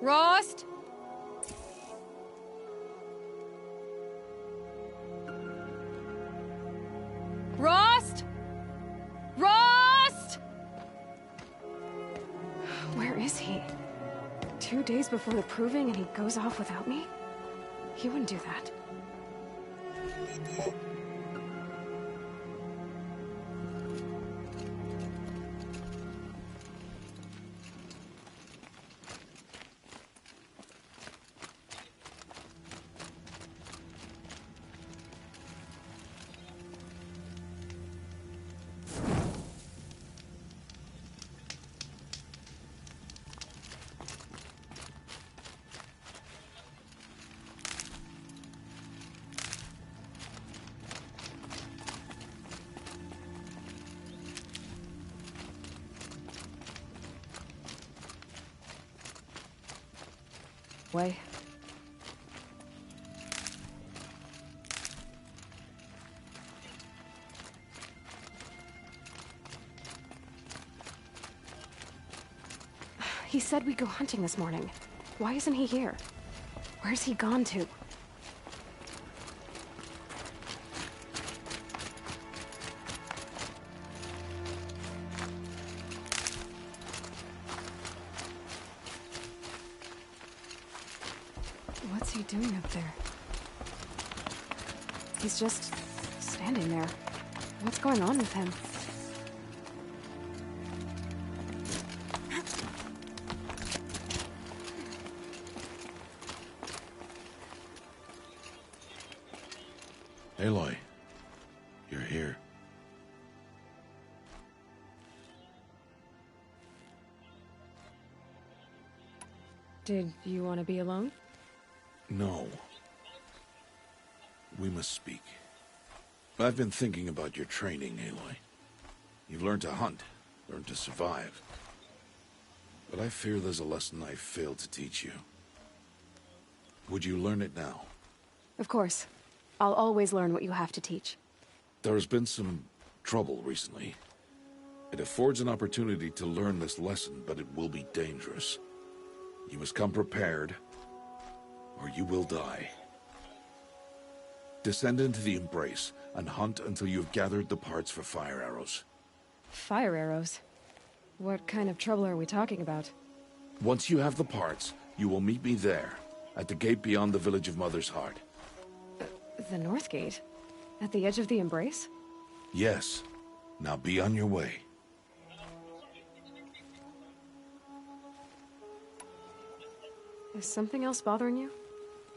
Rost? Rost? Rost? Where is he? 2 days before the proving and he goes off without me? He wouldn't do that. Way. He said we'd go hunting this morning. Why isn't he here? Where's he gone to? What's he doing up there? He's just standing there. What's going on with him? Aloy, you're here. Did you want to be alone? No. We must speak. I've been thinking about your training, Aloy. You've learned to hunt, learned to survive. But I fear there's a lesson I failed to teach you. Would you learn it now? Of course. I'll always learn what you have to teach. There has been some trouble recently. It affords an opportunity to learn this lesson, but it will be dangerous. You must come prepared, or you will die. Descend into the Embrace, and hunt until you have gathered the parts for fire arrows. Fire arrows? What kind of trouble are we talking about? Once you have the parts, you will meet me there, at the gate beyond the village of Mother's Heart. The North Gate? At the edge of the Embrace? Yes. Now be on your way. Is something else bothering you?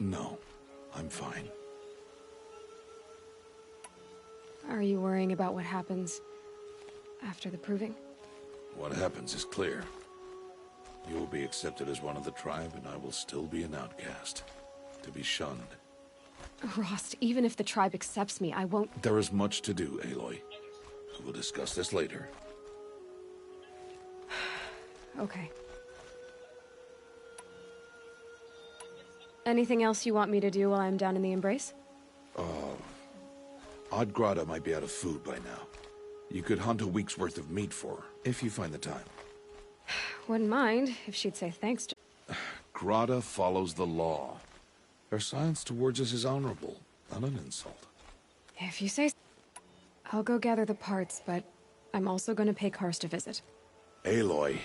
No, I'm fine. Are you worrying about what happens after the proving? What happens is clear. You will be accepted as one of the tribe, and I will still be an outcast. To be shunned. Rost, even if the tribe accepts me, I won't... There is much to do, Aloy. We will discuss this later. Okay. Anything else you want me to do while I'm down in the Embrace? Odgrada might be out of food by now. You could hunt a week's worth of meat for her, if you find the time. Wouldn't mind if she'd say thanks to... Grada follows the law. Her silence towards us is honorable, not an insult. If you say so. I'll go gather the parts, but I'm also going to pay Karst a visit. Aloy,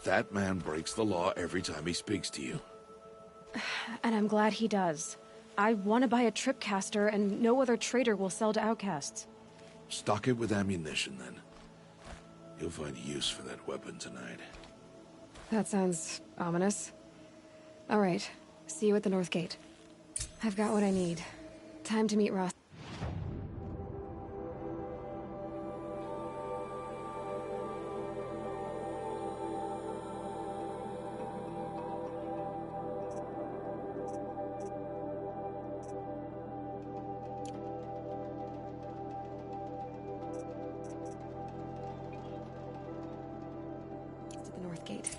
that man breaks the law every time he speaks to you. And I'm glad he does. I want to buy a tripcaster, and no other trader will sell to outcasts. Stock it with ammunition, then. You'll find use for that weapon tonight. That sounds ominous. All right. See you at the North Gate. I've got what I need. Time to meet Ross. To the North Gate.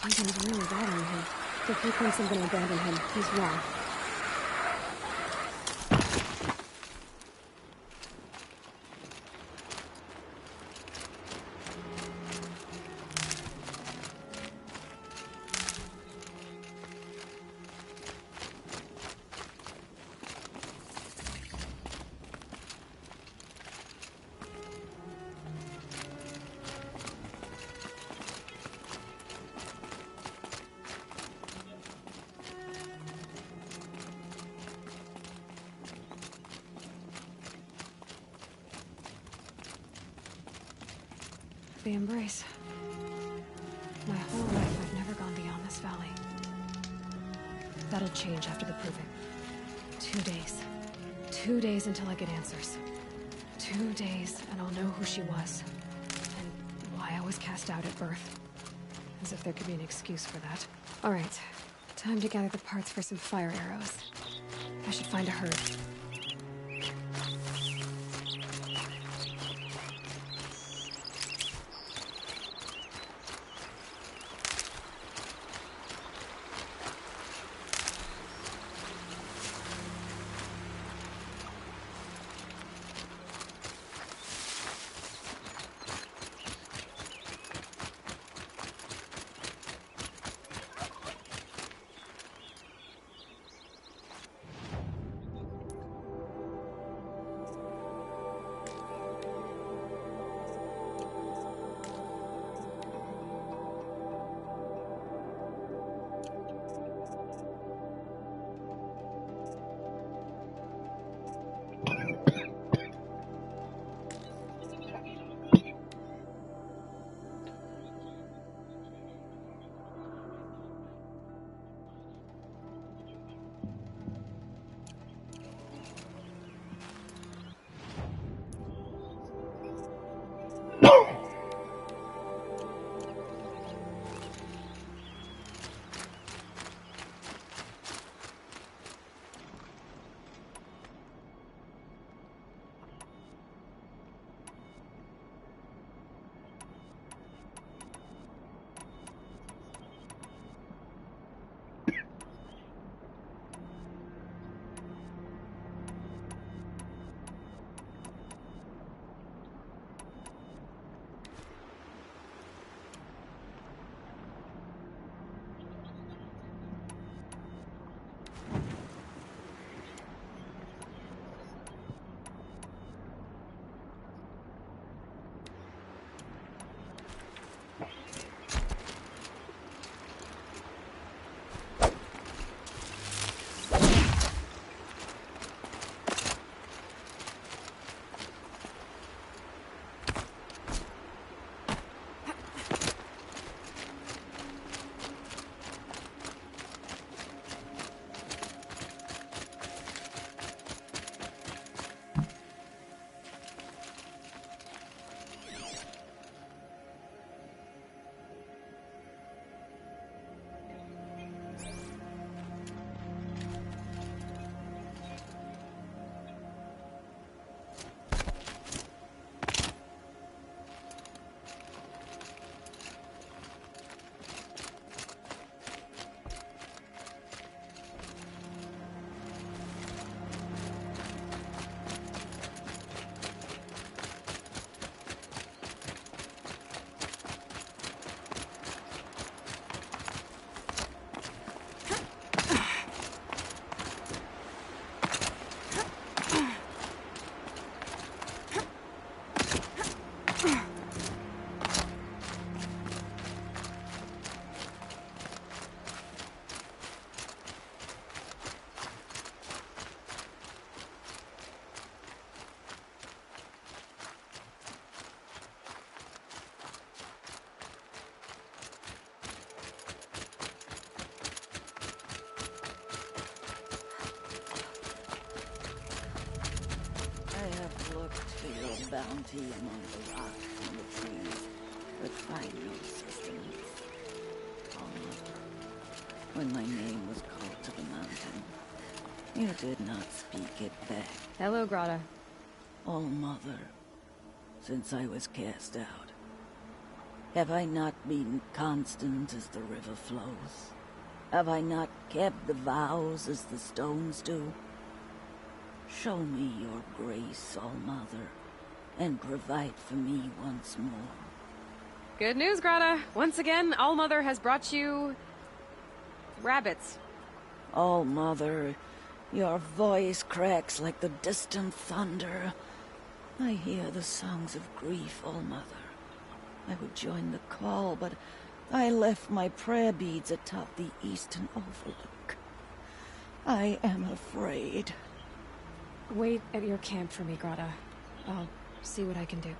Something's really bothering him. If he thinks I'm gonna abandon him, he's wrong. The Embrace. My whole life I've never gone beyond this valley. That'll change after the Proving. 2 days. 2 days until I get answers. 2 days and I'll know who she was. And why I was cast out at birth. As if there could be an excuse for that. Alright. Time to gather the parts for some fire arrows. I should find a herd. bounty among the rocks and the trees, but find no sustenance. When my name was called to the mountain, you did not speak it back. Hello, Grata. All Mother, since I was cast out. Have I not been constant as the river flows? Have I not kept the vows as the stones do? Show me your grace, All-Mother, and provide for me once more. Good news, Grata. Once again, All-Mother has brought you... rabbits. All-Mother, your voice cracks like the distant thunder. I hear the songs of grief, All-Mother. I would join the call, but I left my prayer beads atop the eastern overlook. I am afraid. Wait at your camp for me, Grata. I'll see what I can do.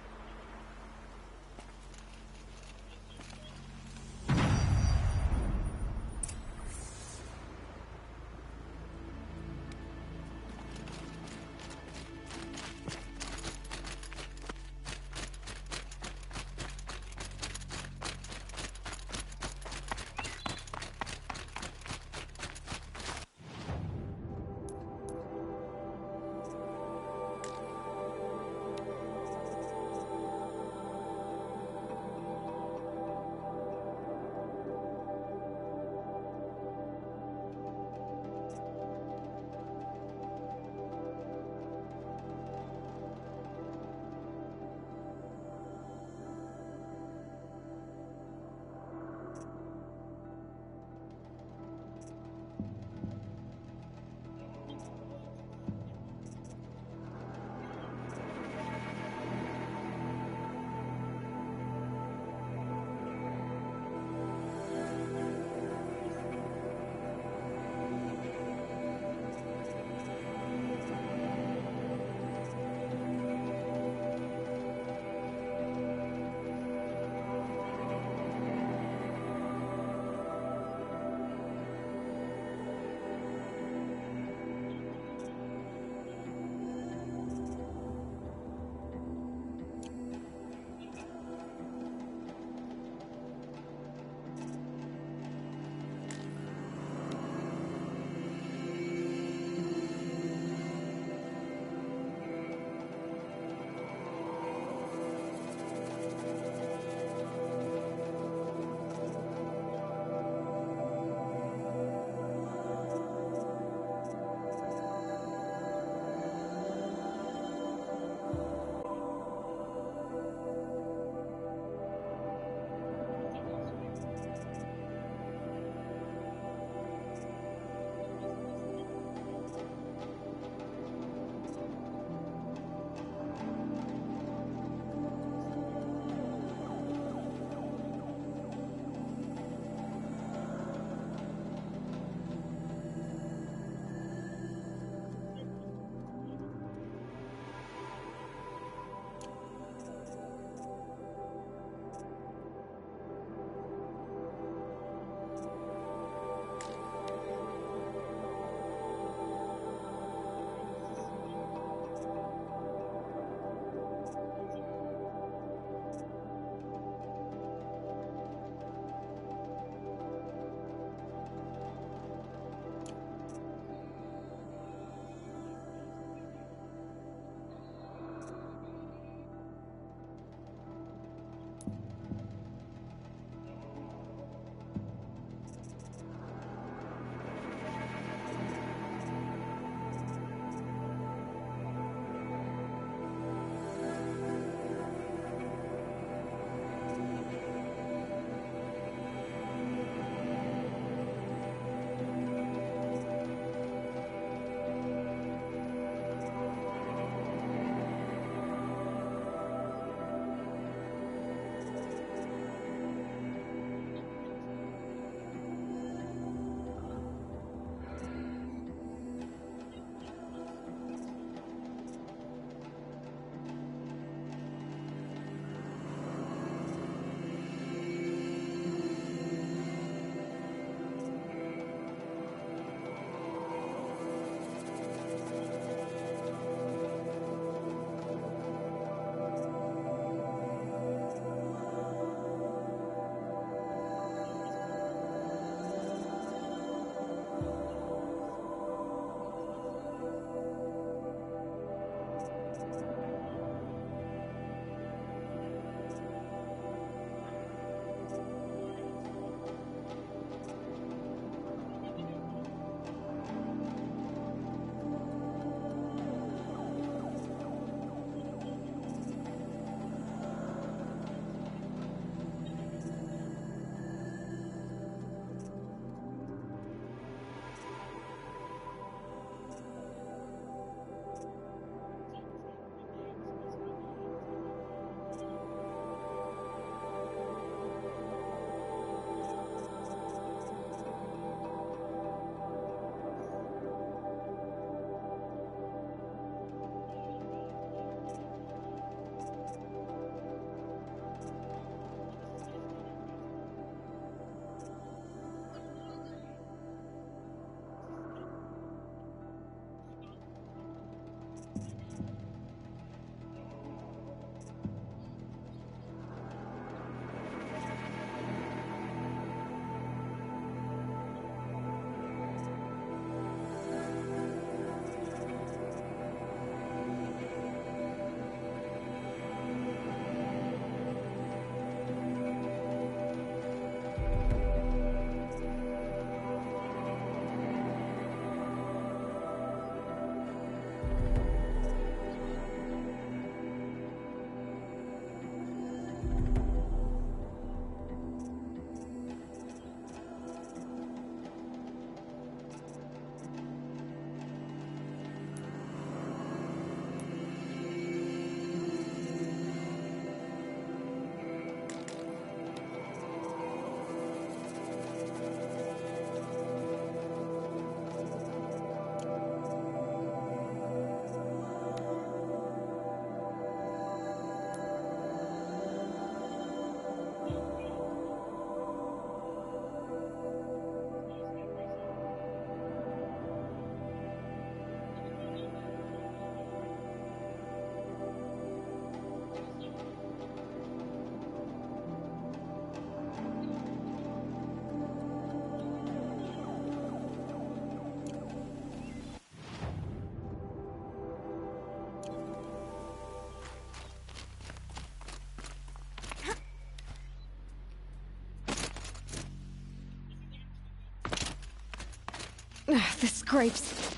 This scrapes.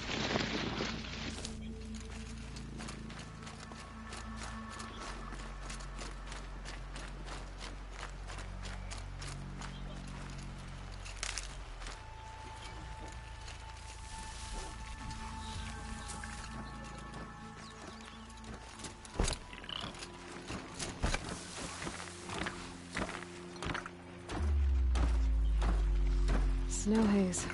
Snow haze.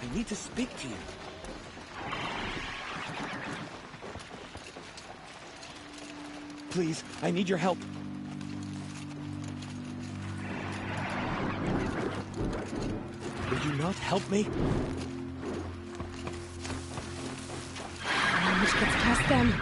I need to speak to you. Please, I need your help. Will you not help me? Which gets past them.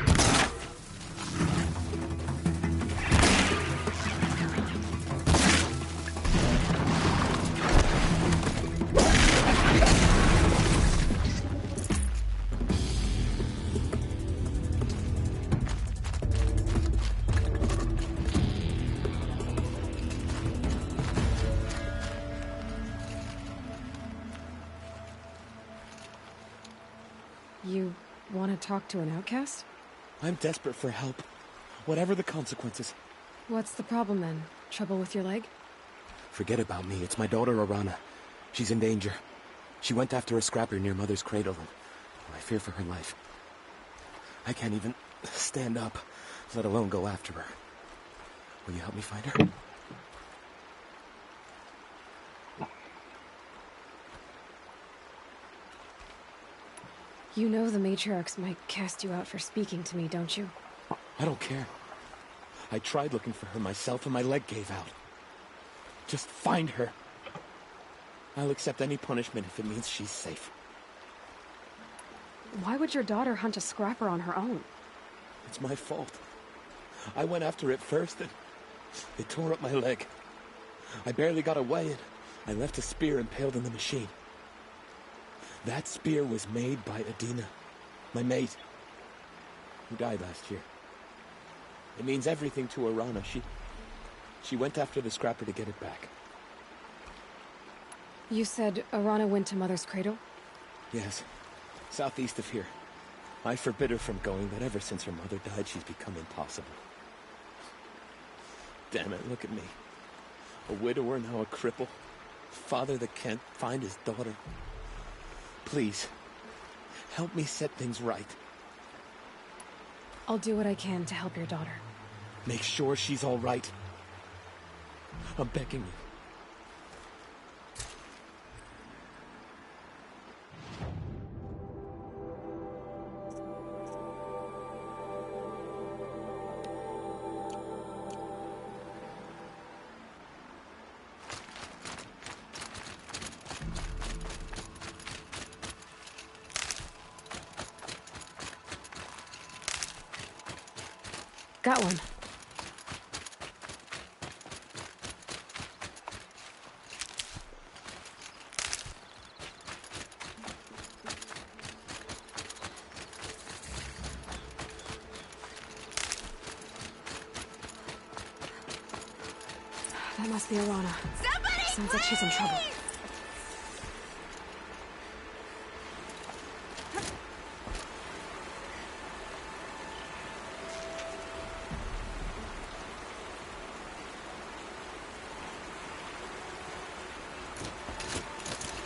You want to talk to an outcast? I'm desperate for help. Whatever the consequences. What's the problem then? Trouble with your leg? Forget about me. It's my daughter, Arana. She's in danger. She went after a scrapper near Mother's cradle, and I fear for her life. I can't even stand up, let alone go after her. Will you help me find her? You know the matriarchs might cast you out for speaking to me, don't you? I don't care. I tried looking for her myself and my leg gave out. Just find her. I'll accept any punishment if it means she's safe. Why would your daughter hunt a scrapper on her own? It's my fault. I went after it first and it tore up my leg. I barely got away and I left a spear impaled in the machine. That spear was made by Adina, my mate, who died last year. It means everything to Arana. She went after the scrapper to get it back. You said Arana went to Mother's cradle? Yes, southeast of here. I forbid her from going, but ever since her mother died, she's become impossible. Damn it, look at me. A widower, now a cripple. Father that can't find his daughter. Please, help me set things right. I'll do what I can to help your daughter. Make sure she's all right. I'm begging you. Got one. That must be Arana. Somebody, Sounds like she's in trouble. please!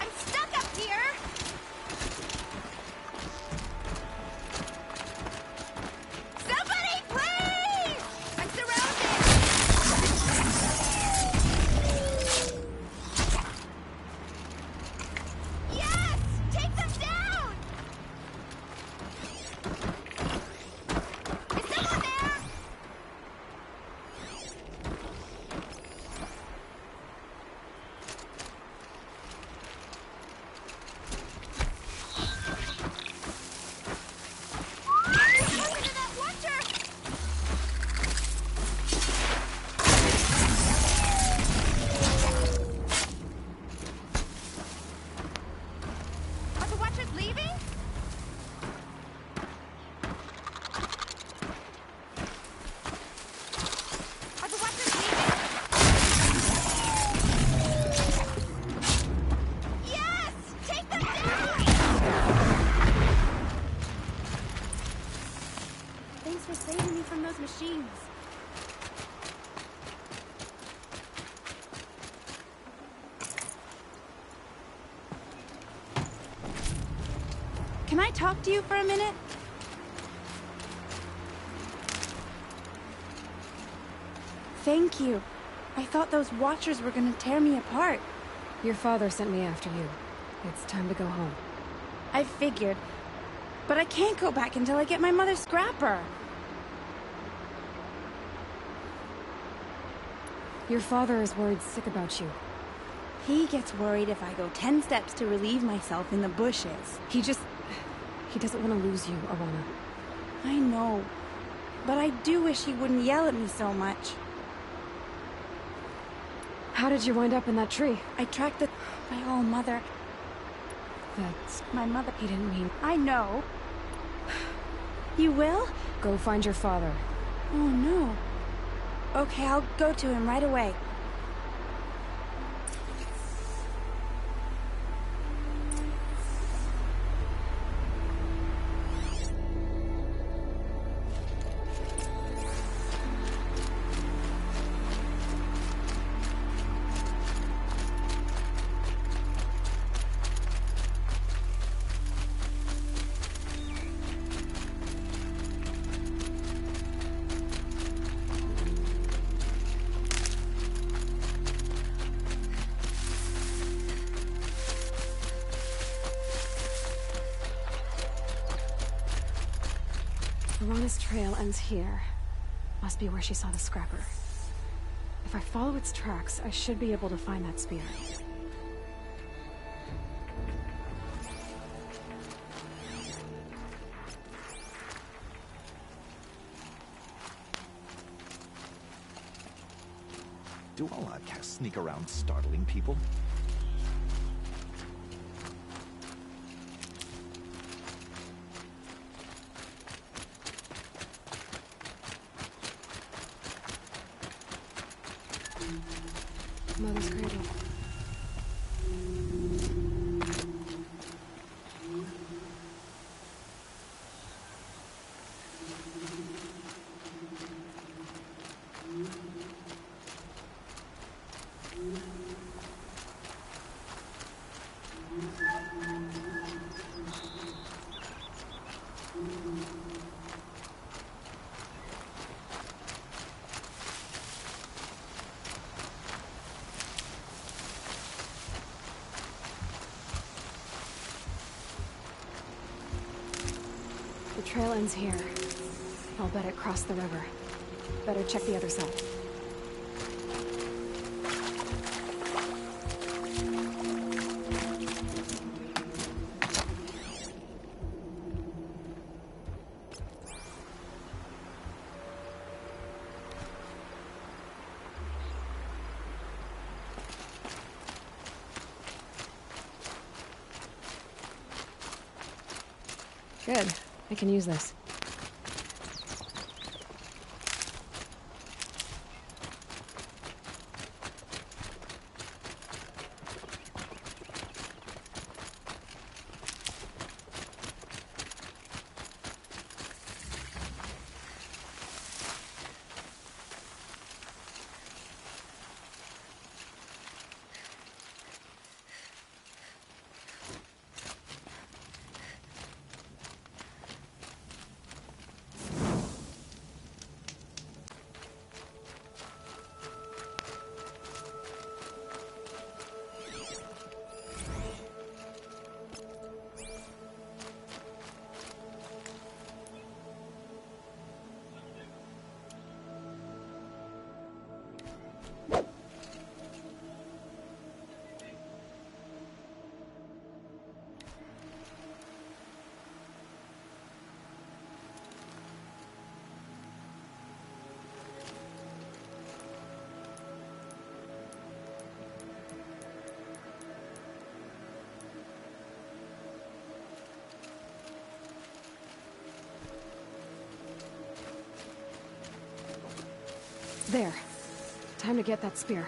I'm stuck up here! Somebody, please! I'm surrounded! Yes! Take them down! Is someone there? What happened to that watcher? Are the watchers leaving? Are the watchers leaving? Yes! Take them down! Thanks for saving me from those machines. Can I talk to you for a minute? Thank you. I thought those watchers were gonna tear me apart. Your father sent me after you. It's time to go home. I figured. But I can't go back until I get my mother's scrapper. Your father is worried sick about you. He gets worried if I go 10 steps to relieve myself in the bushes. He doesn't want to lose you, Arana. I know. But I do wish he wouldn't yell at me so much. How did you wind up in that tree? I tracked my own mother. That's... My mother. He didn't mean... I know. You will? Go find your father. Oh, no. Okay, I'll go to him right away. Arana's trail ends here. Must be where she saw the scrapper. If I follow its tracks, I should be able to find that spear. Do all outcasts sneak around startling people? Mother's cradle. The trail ends here. I'll bet it crossed the river. Better check the other side. Good. I can use this. There. Time to get that spear.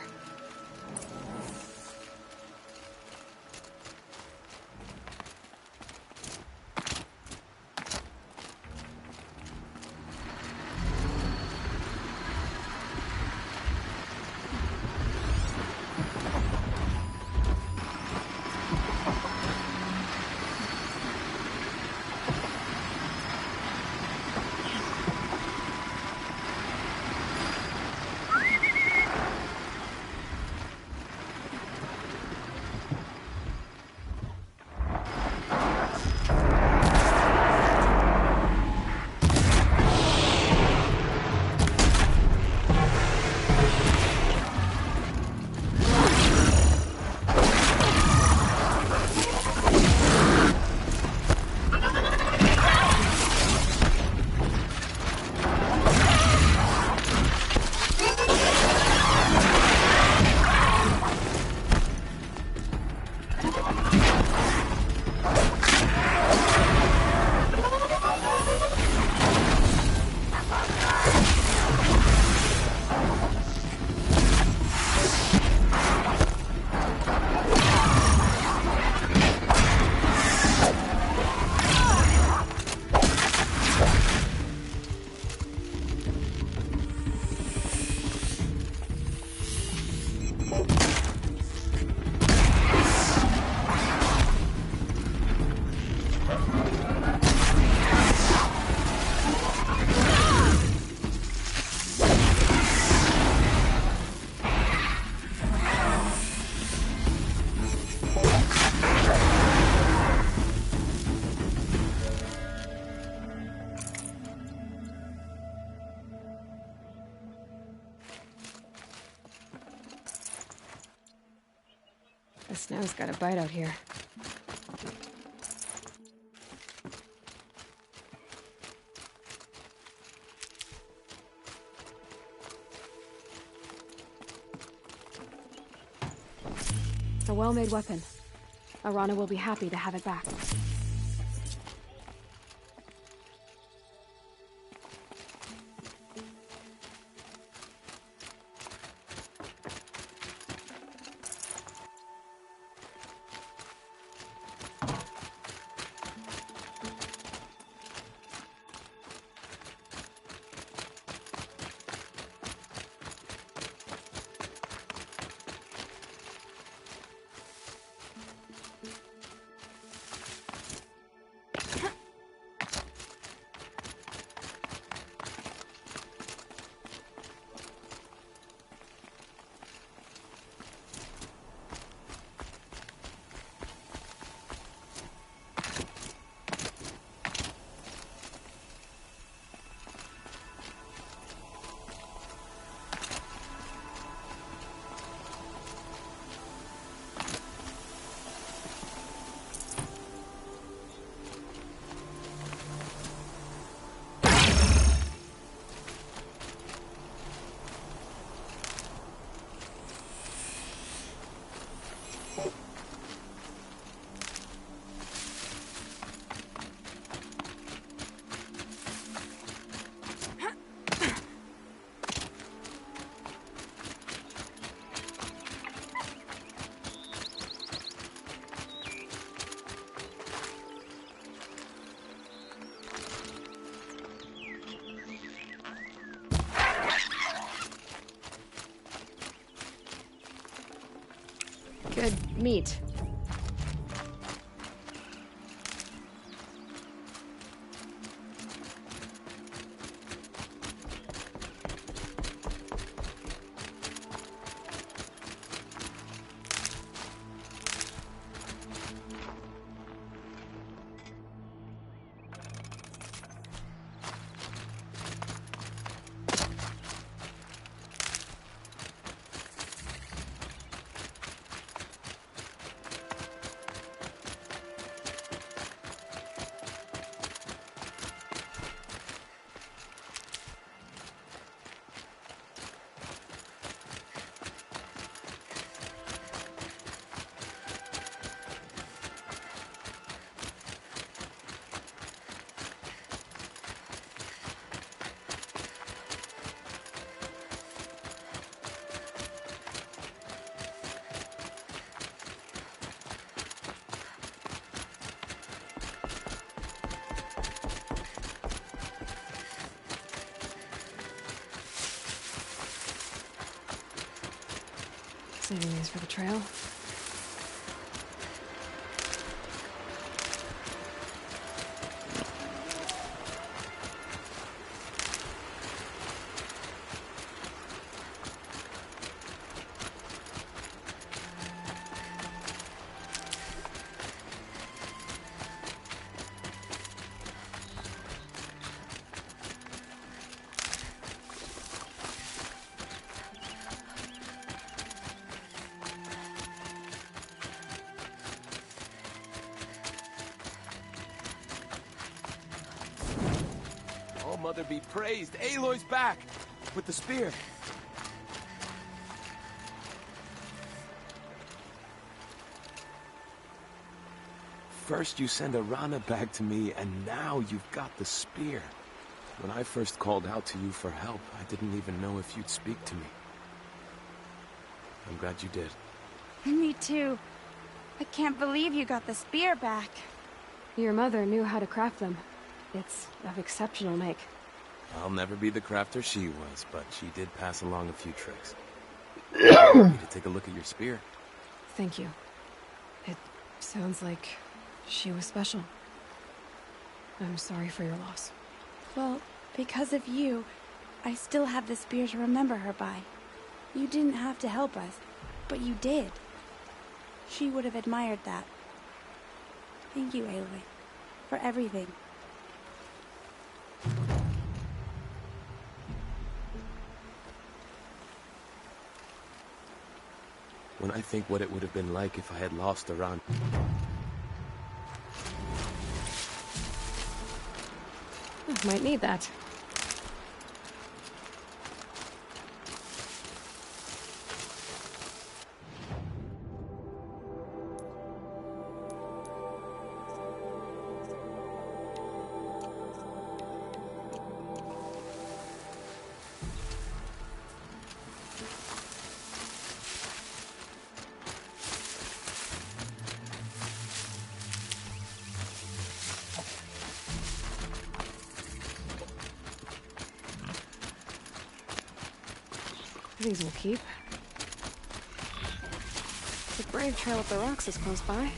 The snow's got a bite out here. A well-made weapon. Arana will be happy to have it back. Good meat. Saving these for the trail. Oh, Mother be praised. Aloy's back with the spear. First you send Arana back to me, and now you've got the spear. When I first called out to you for help, I didn't even know if you'd speak to me. I'm glad you did. Me too. I can't believe you got the spear back. Your mother knew how to craft them. It's of exceptional make. I'll never be the crafter she was, but she did pass along a few tricks. Want me to take a look at your spear? Thank you. It sounds like she was special. I'm sorry for your loss. Well, because of you, I still have the spear to remember her by. You didn't have to help us, but you did. She would have admired that. Thank you, Aloy, for everything. When I think what it would have been like if I had lost Arana. Might need that. These will keep. The brave trail up the rocks is close by.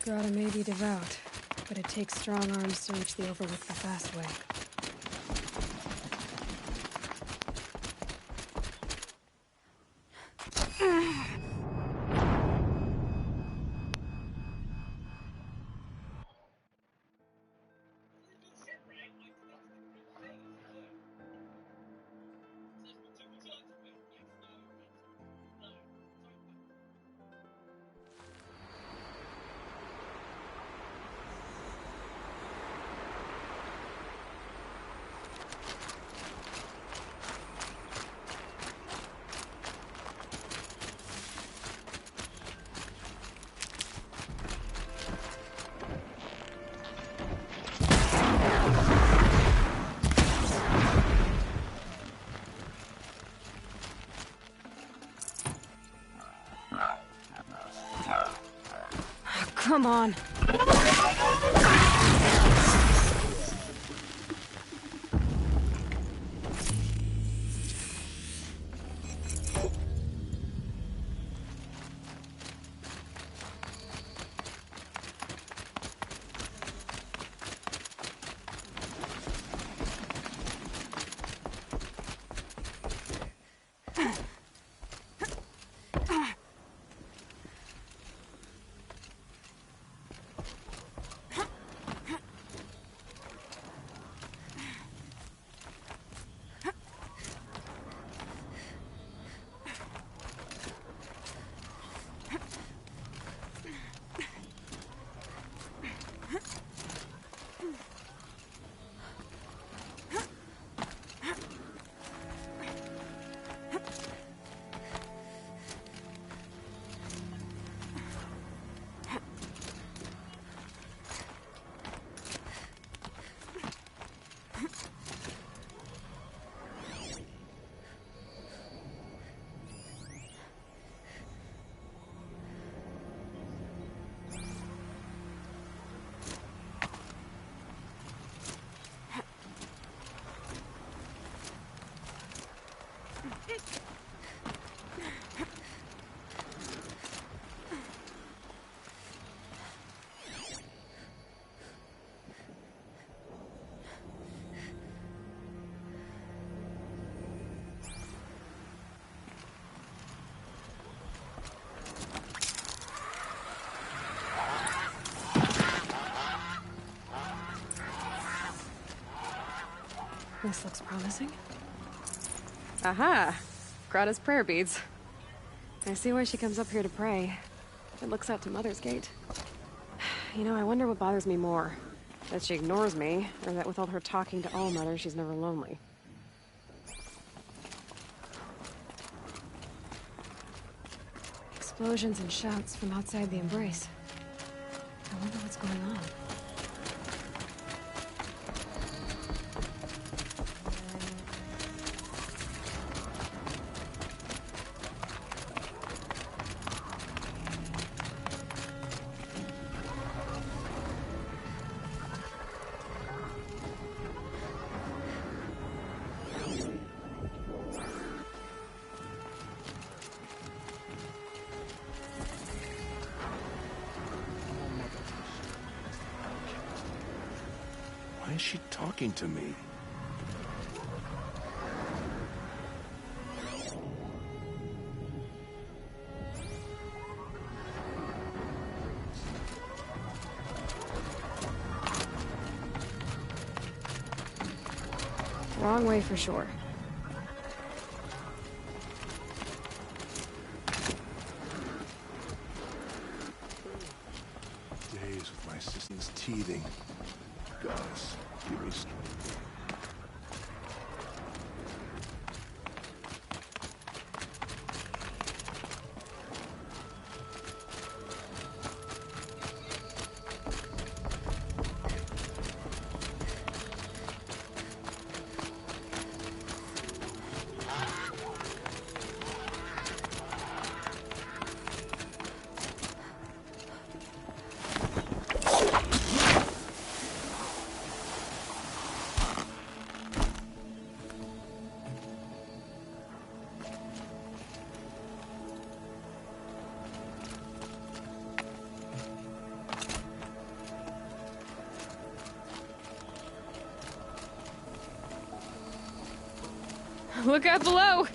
Grata may be devout, but it takes strong arms to reach the Overlook the fast way. Come on. This looks promising. Aha! Grata's prayer beads. I see why she comes up here to pray. It looks out to Mother's Gate. You know, I wonder what bothers me more. That she ignores me, or that with all her talking to All Mother, she's never lonely. Explosions and shouts from outside the Embrace. I wonder what's going on. Why is she talking to me? Wrong way for sure. Days with my system's teething. Goddess, give me strength. Look out below!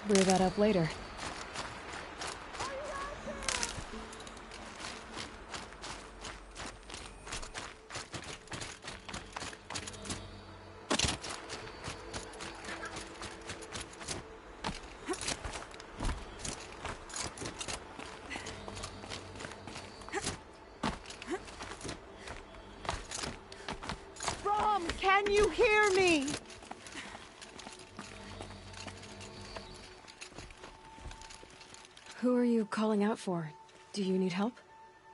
brew that up later. Rom, can you hear me? Who are you calling out for? Do you need help?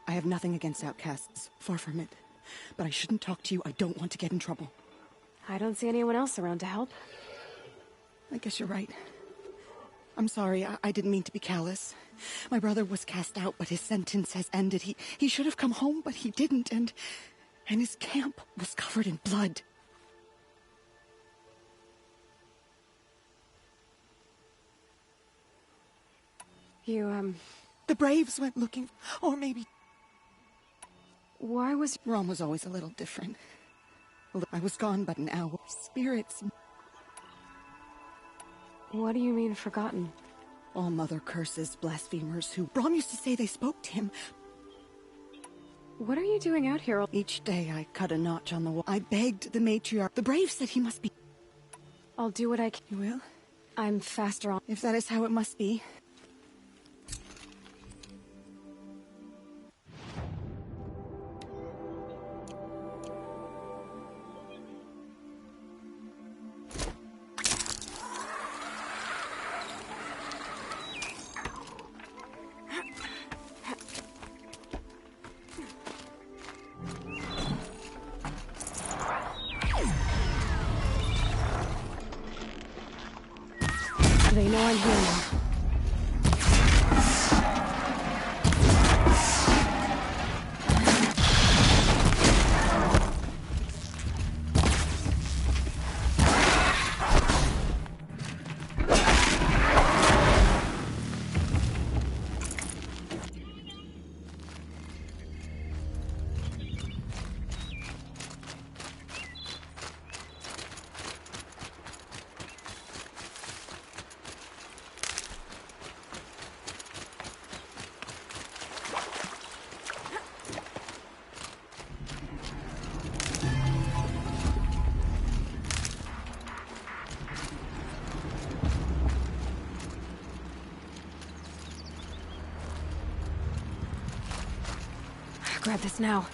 I have nothing against outcasts. Far from it. But I shouldn't talk to you. I don't want to get in trouble. I don't see anyone else around to help. I guess you're right. I'm sorry. I didn't mean to be callous. My brother was cast out, but his sentence has ended. He should have come home, but he didn't, and his camp was covered in blood. You, The Braves went looking, or maybe... why was... Rom was always a little different. I was gone but an hour. Spirits... What do you mean, forgotten? All mother curses, blasphemers who... Rom used to say they spoke to him. What are you doing out here? Each day I cut a notch on the wall. I begged the matriarch. The Brave said he must be... I'll do what I can. You will? I'm faster on... If that is how it must be. They know I'm here now. Grab this now.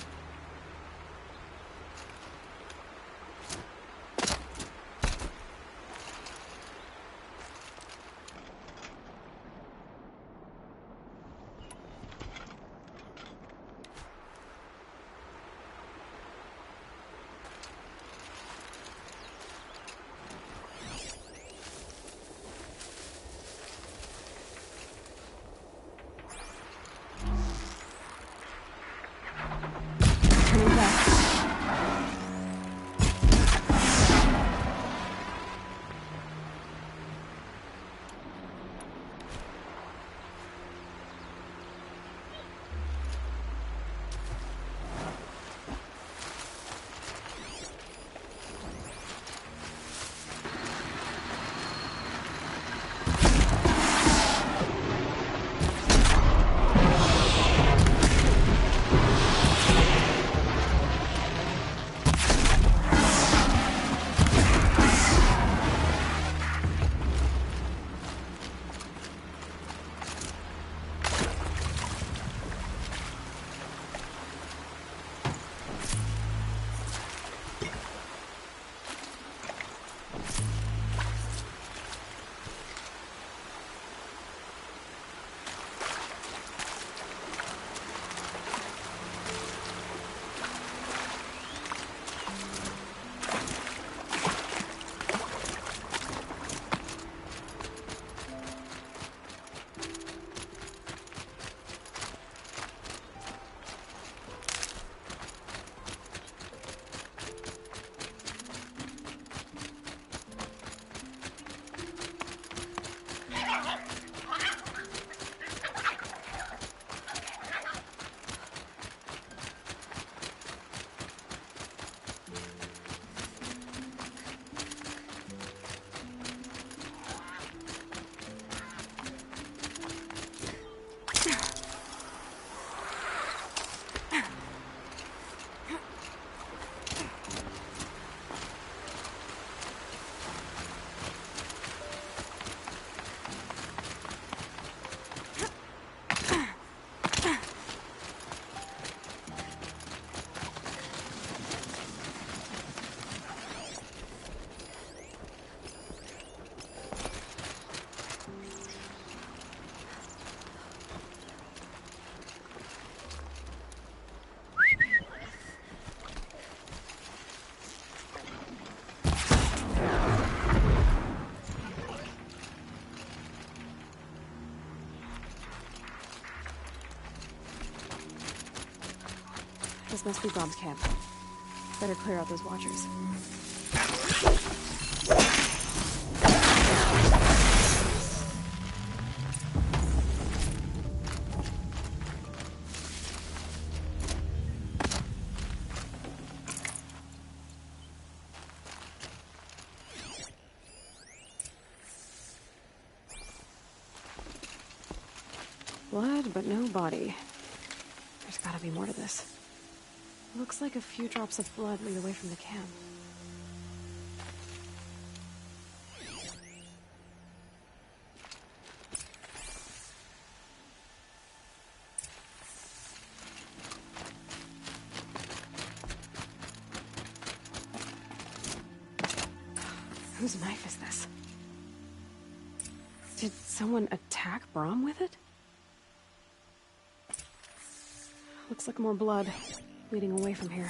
This must be Brom's camp. Better clear out those watchers. Blood, but no body. There's gotta be more to this. Looks like a few drops of blood lead away from the camp. Whose knife is this? Did someone attack Brom with it? Looks like more blood leading away from here.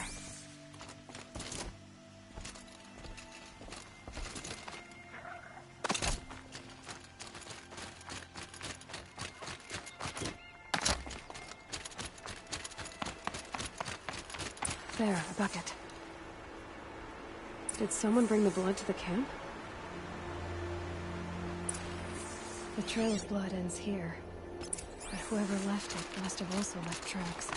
There, a bucket. Did someone bring the blood to the camp? The trail of blood ends here, but whoever left it must have also left tracks.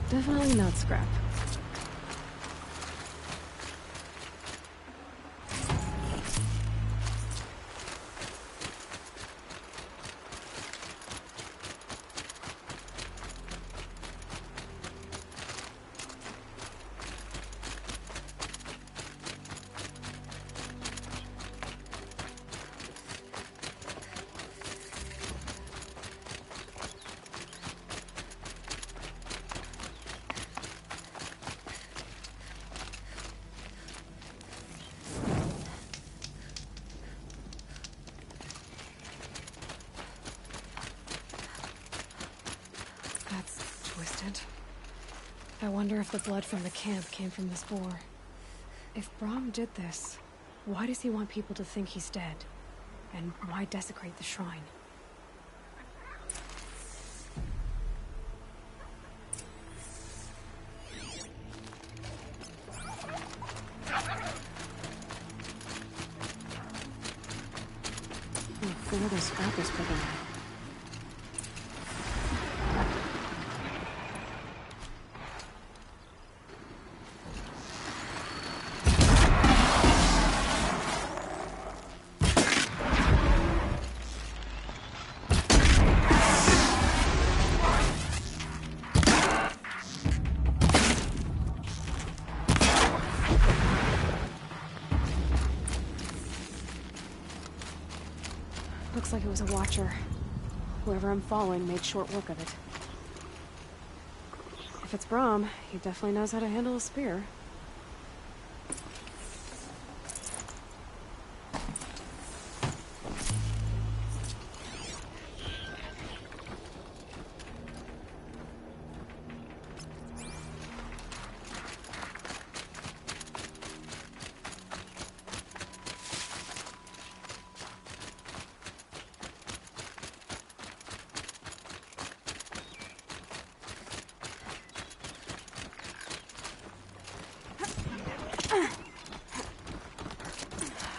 Definitely not scrap. I wonder if the blood from the camp came from this boar. If Brom did this, why does he want people to think he's dead? And why desecrate the shrine? Another scrap was picking up. Looks like it was a watcher. Whoever I'm following made short work of it. If it's Brahm, he definitely knows how to handle a spear.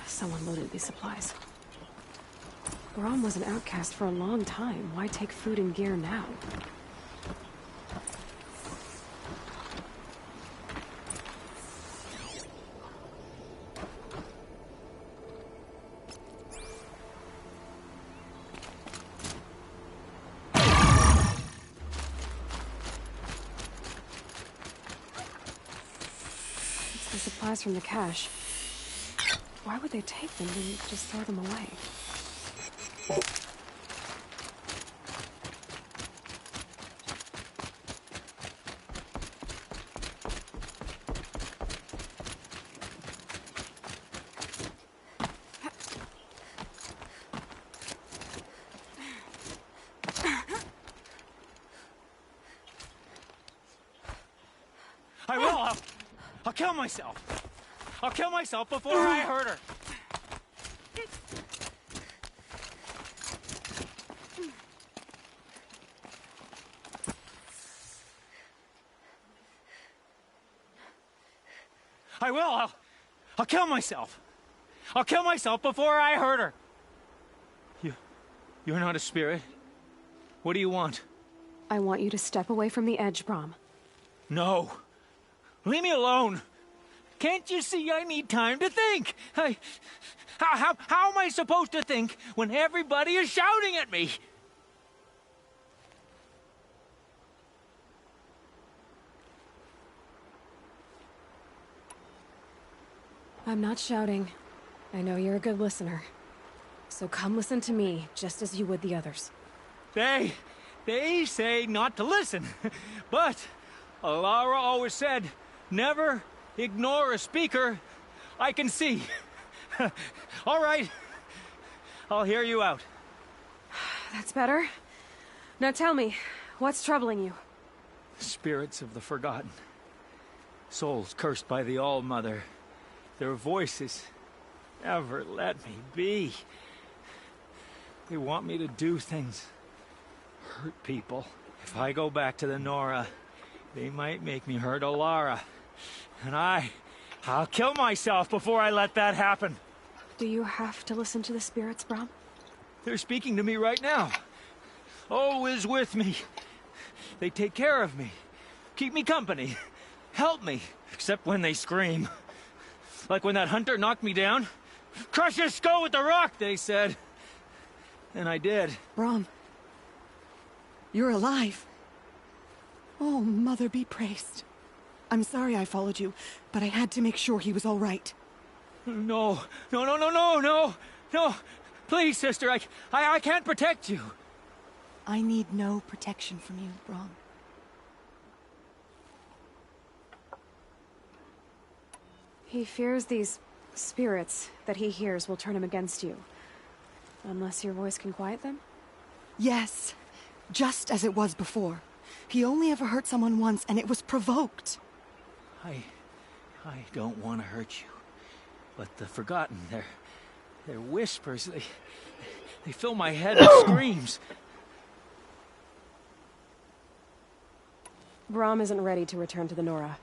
Someone loaded these supplies. Brahm was an outcast for a long time. Why take food and gear now? It's the supplies from the cache. Why would they take them and just throw them away? I will! I'll kill myself! I'll kill myself before I hurt her! I will! I'll kill myself! I'll kill myself before I hurt her! You're not a spirit. What do you want? I want you to step away from the edge, Brahm. No. Leave me alone! Can't you see I need time to think? How am I supposed to think when everybody is shouting at me? I'm not shouting. I know you're a good listener. So come listen to me, just as you would the others. They say not to listen. But Alara always said, never ignore a speaker I can see. All right. I'll hear you out. That's better. Now tell me, what's troubling you? Spirits of the forgotten. Souls cursed by the All-Mother. Their voices never let me be. They want me to do things. Hurt people. If I go back to the Nora, they might make me hurt Alara. And I'll kill myself before I let that happen. Do you have to listen to the spirits, Brahm? They're speaking to me right now. Oh is with me. They take care of me. Keep me company. Help me. Except when they scream. Like when that hunter knocked me down. Crush his skull with the rock, they said. And I did. Brahm, you're alive. Oh, Mother be praised. I'm sorry I followed you, but I had to make sure he was all right. No. Please, sister, I can't protect you. I need no protection from you, Brahm. He fears these spirits that he hears will turn him against you. Unless your voice can quiet them? Yes, just as it was before. He only ever hurt someone once, and it was provoked. I don't want to hurt you. But the Forgotten, their whispers, they fill my head with screams. Brahm isn't ready to return to the Nora.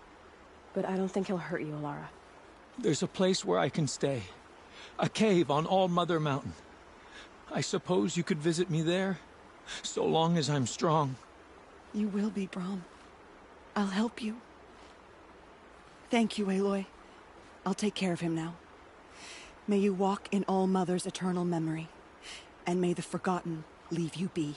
But I don't think he'll hurt you, Alara. There's a place where I can stay. A cave on All-Mother Mountain. I suppose you could visit me there? So long as I'm strong. You will be, Brahm. I'll help you. Thank you, Aloy. I'll take care of him now. May you walk in All-Mother's eternal memory. And may the Forgotten leave you be.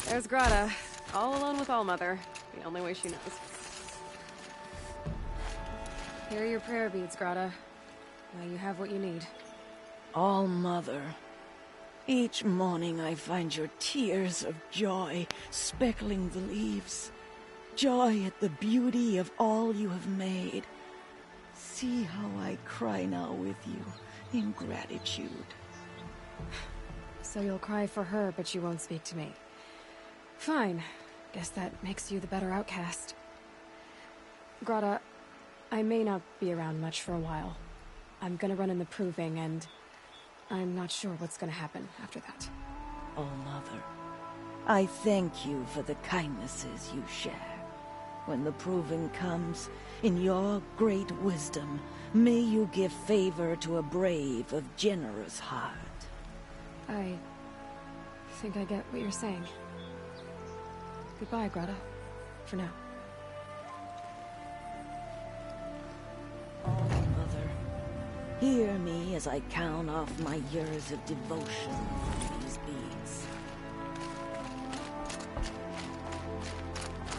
There's Grata, all alone with All-Mother, the only way she knows. Here are your prayer beads, Grata. Now you have what you need. All-Mother, each morning I find your tears of joy speckling the leaves. Joy at the beauty of all you have made. See how I cry now with you in gratitude. So you'll cry for her, but you won't speak to me. Fine. Guess that makes you the better outcast. Grata, I may not be around much for a while. I'm gonna run in the proving, and I'm not sure what's gonna happen after that. All-Mother, I thank you for the kindnesses you share. When the proving comes, in your great wisdom, may you give favor to a brave of generous heart. I think I get what you're saying. Goodbye, Grata. For now. All-Mother, hear me as I count off my years of devotion to these beads.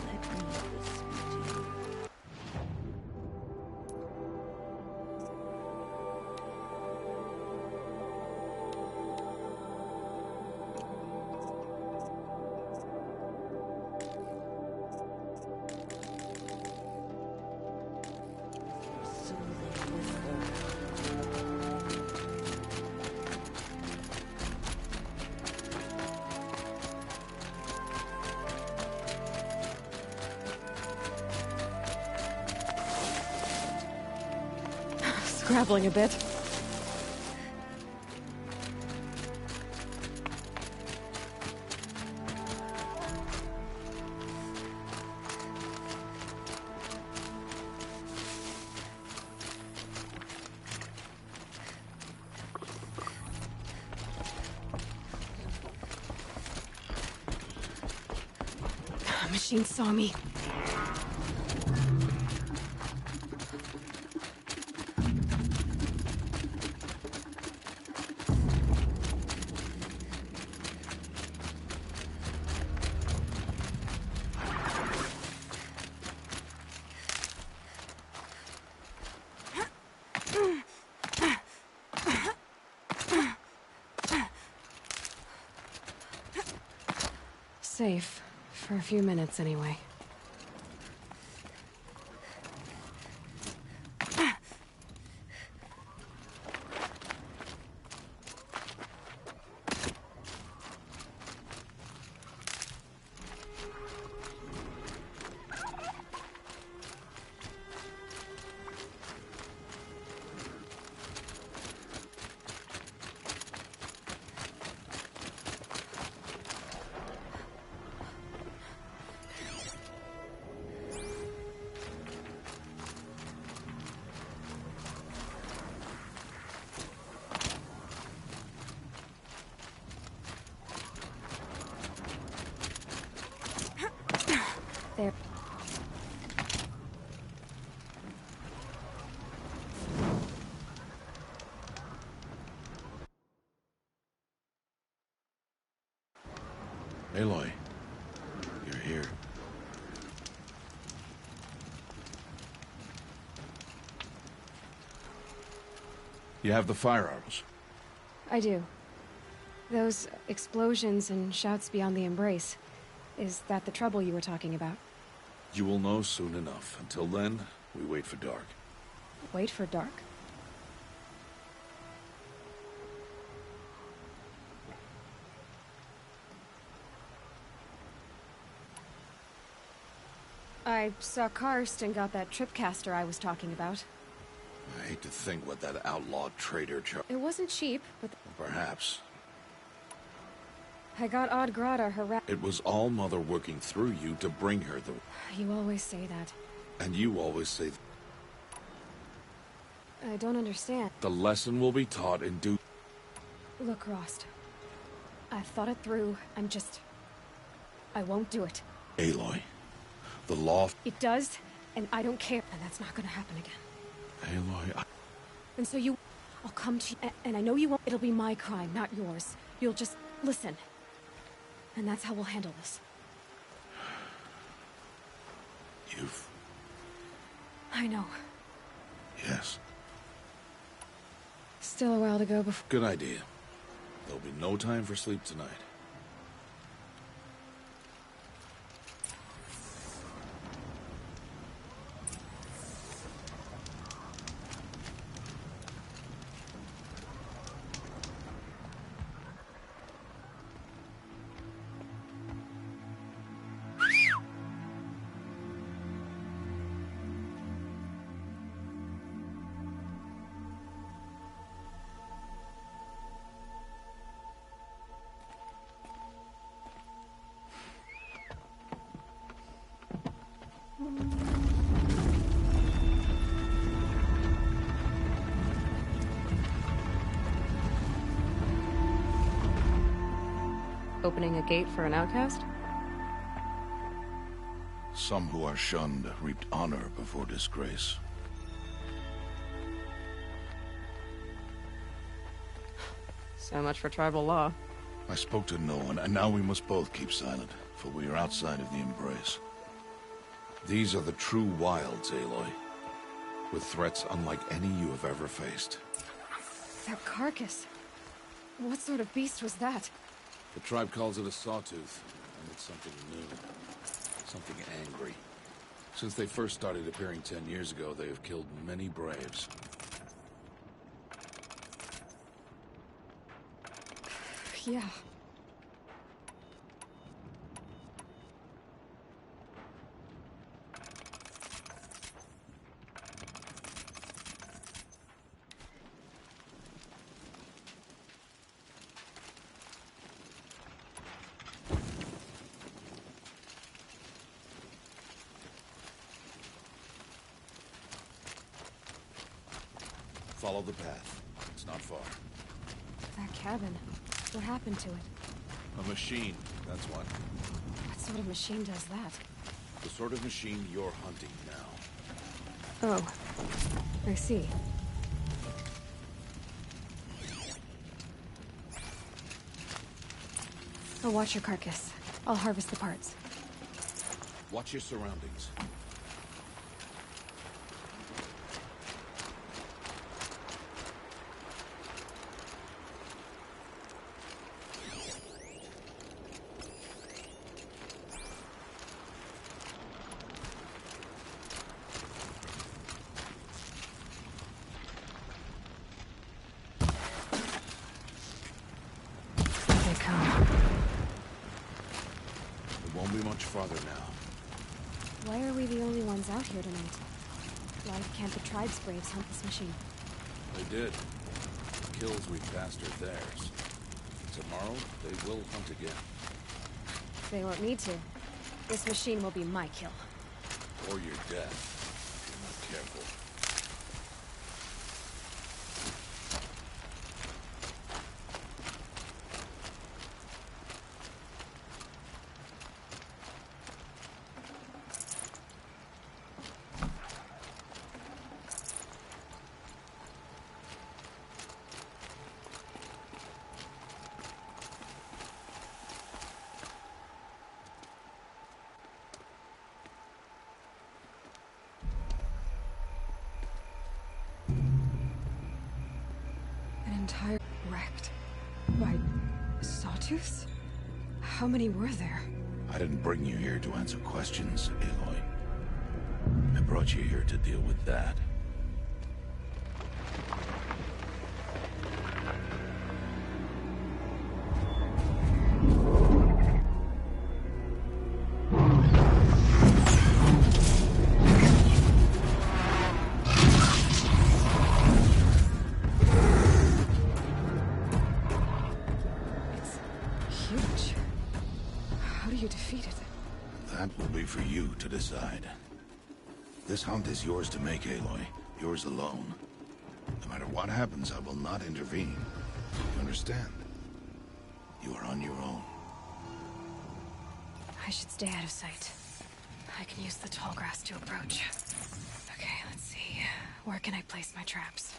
Let me whisper to you. Soothing whisper. Scrabbling a bit. Machine saw me. Safe. For a few minutes, anyway. There. Aloy, you're here. You have the fire arrows. I do. Those explosions and shouts beyond the embrace. Is that the trouble you were talking about? You will know soon enough. Until then, we wait for dark. Wait for dark? I saw Karst and got that tripcaster I was talking about. I hate to think what that outlawed traitor It wasn't cheap, but... Perhaps. I got Odd Grata It was All-Mother working through you to bring her the... You always say that. And you always say... I don't understand. The lesson will be taught in due... Look, Rost. I've thought it through. I won't do it. Aloy. The law... It does, and I don't care. And that's not gonna happen again. Aloy, And so I'll come to you, and I know you won't. It'll be my crime, not yours. You'll just listen. and that's how we'll handle this. You've... I know. Yes. Still a while to go before... Good idea. There'll be no time for sleep tonight. Opening a gate for an outcast? Some who are shunned reaped honor before disgrace. So much for tribal law. I spoke to no one, and now we must both keep silent, for we are outside of the Embrace. These are the true wilds, Aloy, with threats unlike any you have ever faced. That carcass. What sort of beast was that? The tribe calls it a sawtooth, and it's something new. Something angry. Since they first started appearing 10 years ago, they have killed many braves. Yeah. Follow the path. It's not far. That cabin. What happened to it? A machine, that's what. What sort of machine does that? The sort of machine you're hunting now. Oh. I see. I'll watch your carcass. I'll harvest the parts. Watch your surroundings. They come. It won't be much farther now. Why are we the only ones out here tonight? Why can't the tribe's braves hunt this machine? They did. The kills we passed are theirs. Tomorrow, they will hunt again. They won't need to. This machine will be my kill. Or your death, if you're not careful. An entire wrecked by sawtooths? How many were there? I didn't bring you here to answer questions, Aloy. I brought you here to deal with that. Huge. How do you defeat it? That will be for you to decide. This hunt is yours to make, Aloy. Yours alone. No matter what happens, I will not intervene. You understand? You are on your own. I should stay out of sight. I can use the tall grass to approach. Okay, let's see. Where can I place my traps?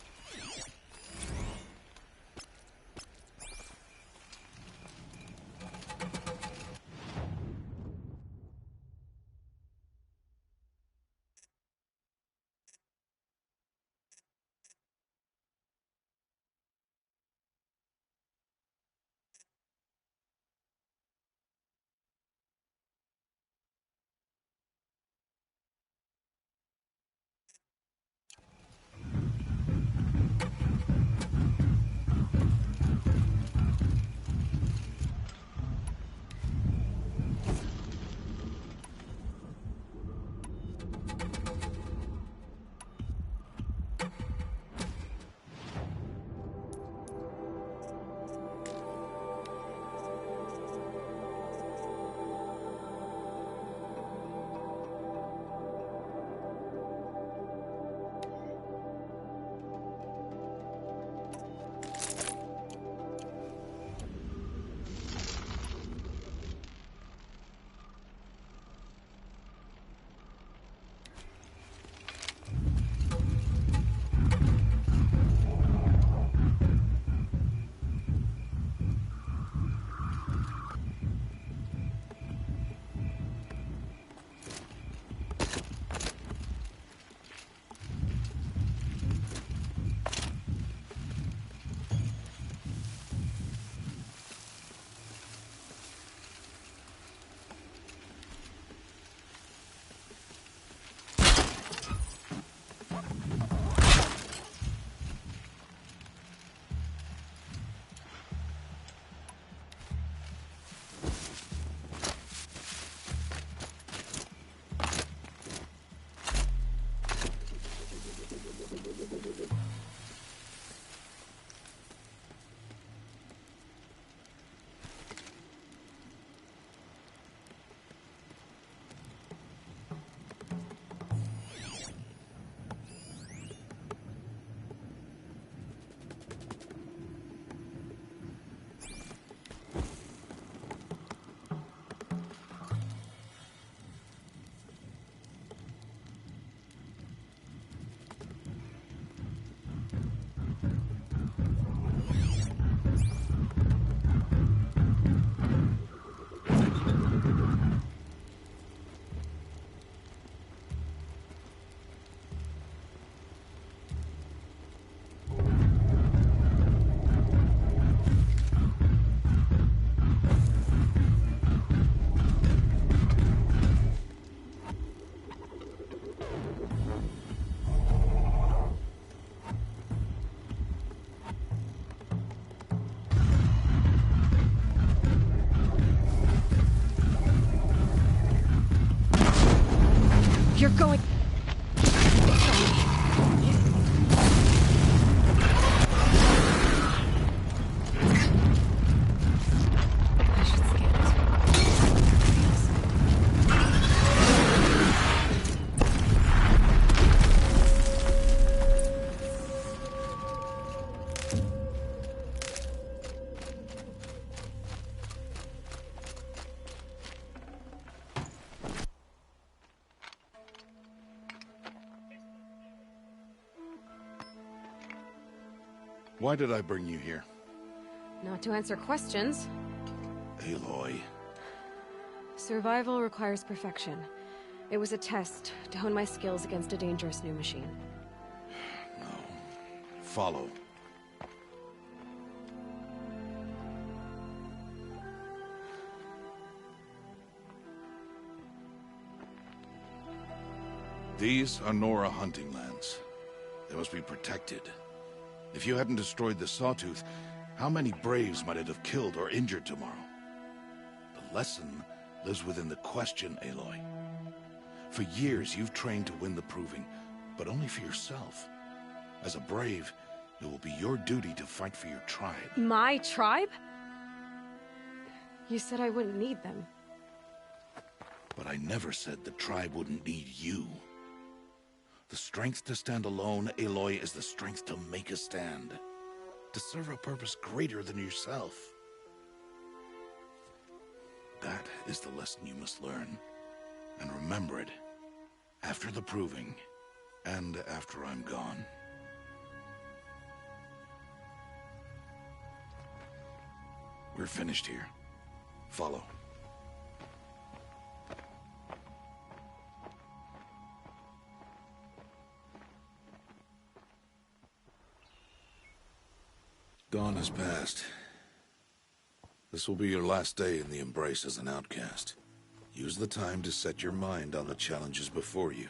You're going... I should scan it. Why did I bring you here? Not to answer questions. Aloy. Survival requires perfection. It was a test to hone my skills against a dangerous new machine. No. Follow. These are Nora hunting lands. They must be protected. If you hadn't destroyed the Sawtooth, how many Braves might it have killed or injured tomorrow? The lesson lives within the question, Aloy. For years, you've trained to win the Proving, but only for yourself. As a Brave, it will be your duty to fight for your tribe. My tribe? You said I wouldn't need them. But I never said the tribe wouldn't need you. The strength to stand alone, Aloy, is the strength to make a stand. To serve a purpose greater than yourself. That is the lesson you must learn. And remember it. After the Proving. And after I'm gone. We're finished here. Follow. Dawn has passed. This will be your last day in the Embrace as an outcast. Use the time to set your mind on the challenges before you.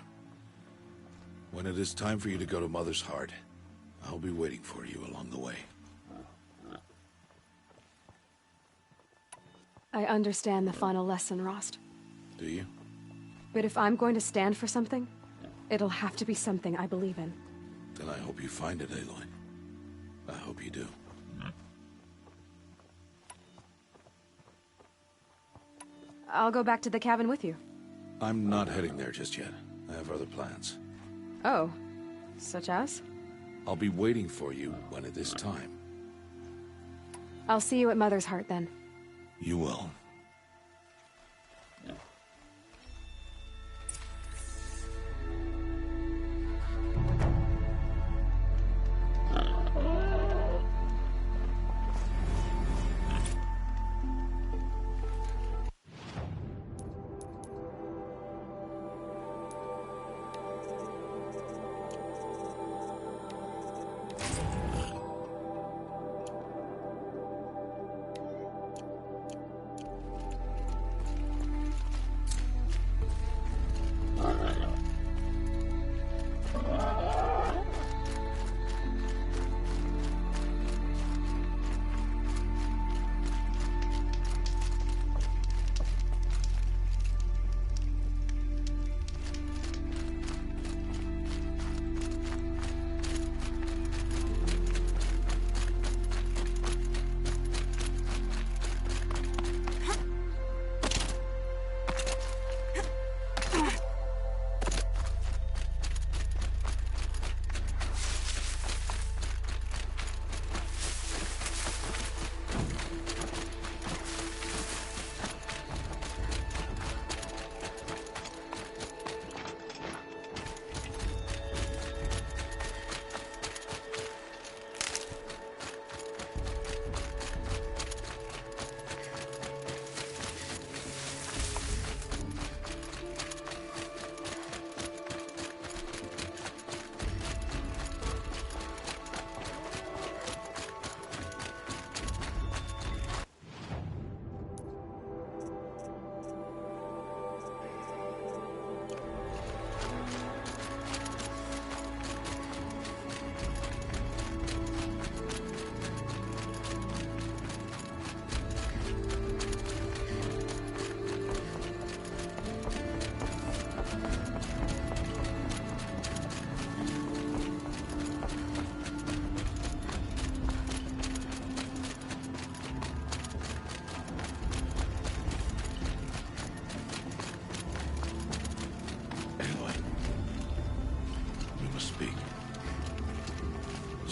When it is time for you to go to Mother's Heart, I'll be waiting for you along the way. I understand the final lesson, Rost. Do you? But if I'm going to stand for something, it'll have to be something I believe in. Then I hope you find it, Aloy. I hope you do. I'll go back to the cabin with you. I'm not heading there just yet. I have other plans. Oh, such as? I'll be waiting for you when it is time. I'll see you at Mother's Heart then. You will.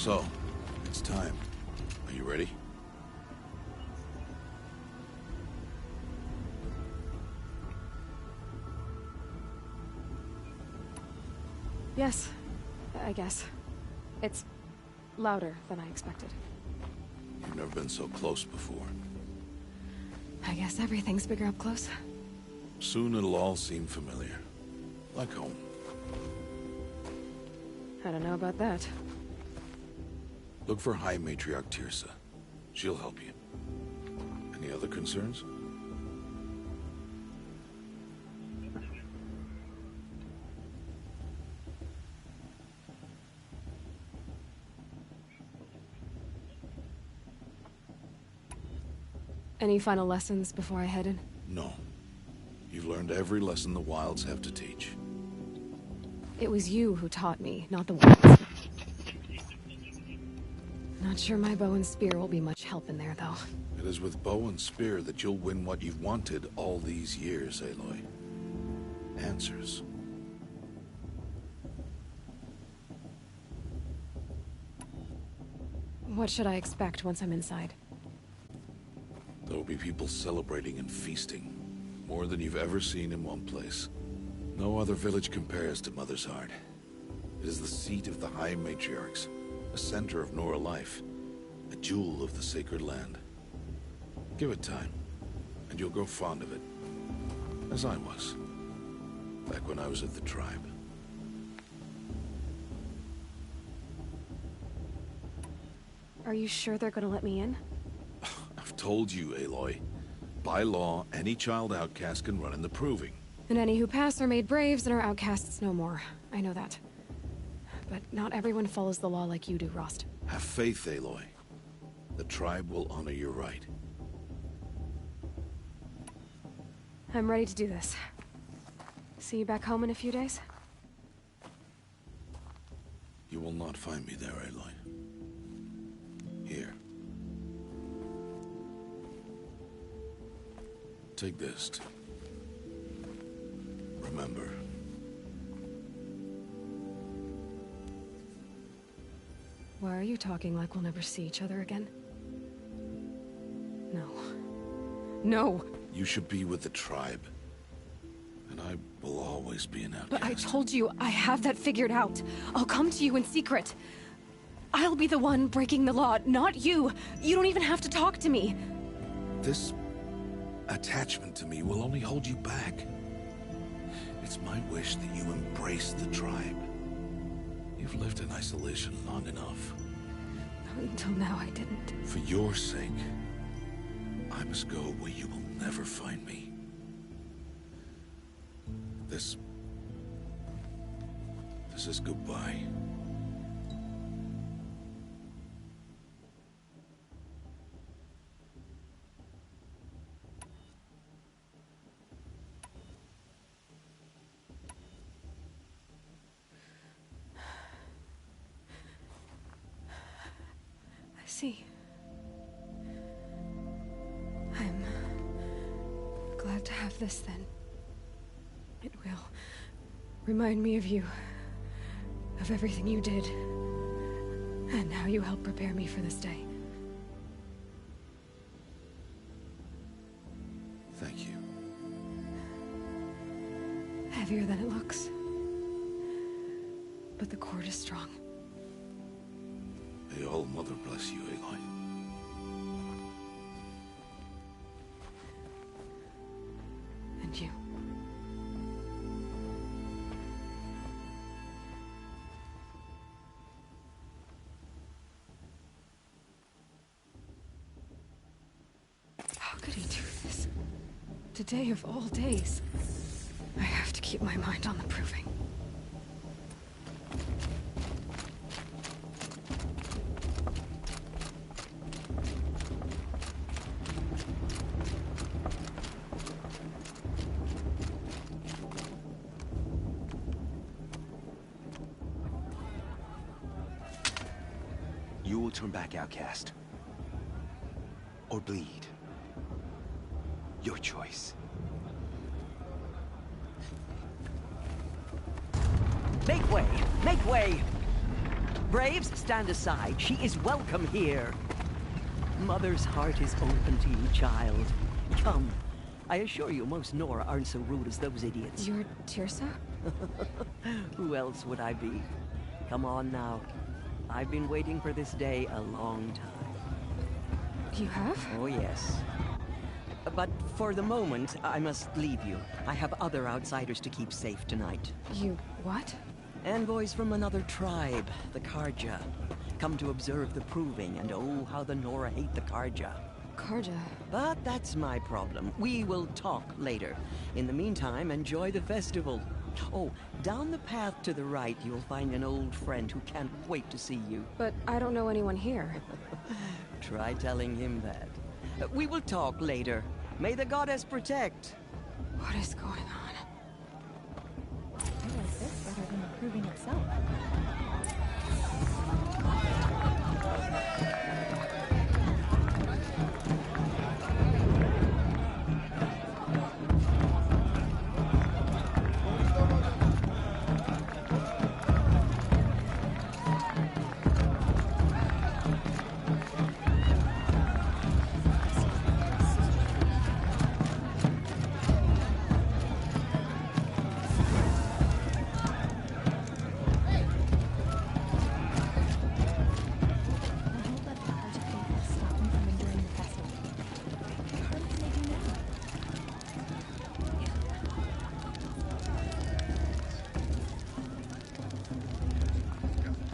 So, it's time. Are you ready? Yes, I guess. It's louder than I expected. You've never been so close before. I guess everything's bigger up close. Soon it'll all seem familiar. Like home. I don't know about that. Look for High Matriarch Tirsa. She'll help you. Any other concerns? Any final lessons before I head in? No. You've learned every lesson the Wilds have to teach. It was you who taught me, not the Wilds. Not sure my bow and spear will be much help in there, though. It is with bow and spear that you'll win what you've wanted all these years, Aloy. Answers. What should I expect once I'm inside? There will be people celebrating and feasting. More than you've ever seen in one place. No other village compares to Mother's Heart. It is the seat of the High Matriarchs, a center of Nora life, a jewel of the sacred land. Give it time, and you'll grow fond of it. As I was, back when I was at the tribe. Are you sure they're gonna let me in? I've told you, Aloy. By law, any child outcast can run in the Proving. And any who pass are made braves and are outcasts no more. I know that. But not everyone follows the law like you do, Rost. Have faith, Aloy. The tribe will honor your right. I'm ready to do this. See you back home in a few days? You will not find me there, Aloy. Here. Take this. Remember. Why are you talking like we'll never see each other again? No. No! You should be with the tribe. And I will always be an outcast. But I told you, I have that figured out. I'll come to you in secret. I'll be the one breaking the law, not you. You don't even have to talk to me. This attachment to me will only hold you back. It's my wish that you embrace the tribe. You've lived in isolation long enough. Until now, I didn't. For your sake, I must go where you will never find me. This is goodbye. See. I'm glad to have this then. It will remind me of you, of everything you did, and how you helped prepare me for this day. Thank you. Heavier than it looks, but the cord is strong. May All Mother bless you, Aloy. And you. How could he do this? Today of all days. I have to keep my mind on the Proving. You will turn back outcast. Or bleed. Your choice. Make way! Make way! Braves, stand aside. She is welcome here. Mother's heart is open to you, child. Come. I assure you, most Nora aren't so rude as those idiots. You're Teersa? Who else would I be? Come on now. I've been waiting for this day a long time. You have? Oh, yes. But for the moment, I must leave you. I have other outsiders to keep safe tonight. You what? Envoys from another tribe, the Carja. Come to observe the proving, and oh, how the Nora hate the Carja. Carja? But that's my problem. We will talk later. In the meantime, enjoy the festival. Oh, down the path to the right, you'll find an old friend who can't wait to see you. But I don't know anyone here. Try telling him that. We will talk later. May the goddess protect. What is going on? I like this better than the proving itself.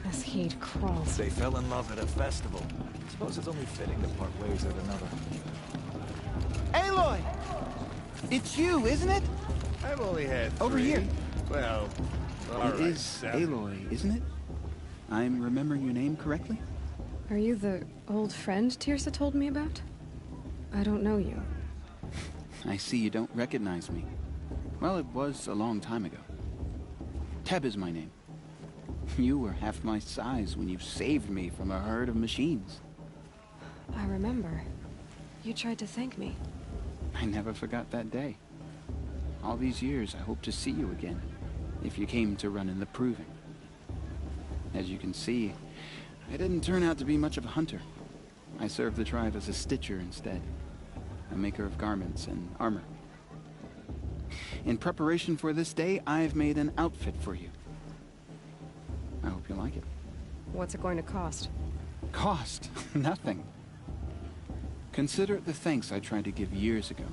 This heat crawls. They fell in love at a festival. Suppose it's only fitting to part ways at another. Aloy! It's you, isn't it? I've only had Over three. here. Well, all It right, is 7. Aloy, isn't it? I'm remembering your name correctly? Are you the old friend Teersa told me about? I don't know you. I see you don't recognize me. Well, it was a long time ago. Teb is my name. You were half my size when you saved me from a herd of machines. I remember. You tried to thank me. I never forgot that day. All these years, I hope to see you again, if you came to run in the proving. As you can see, I didn't turn out to be much of a hunter. I served the tribe as a stitcher instead, a maker of garments and armor. In preparation for this day, I've made an outfit for you. I hope you like it. What's it going to cost? Cost? Nothing. Consider it the thanks I tried to give years ago.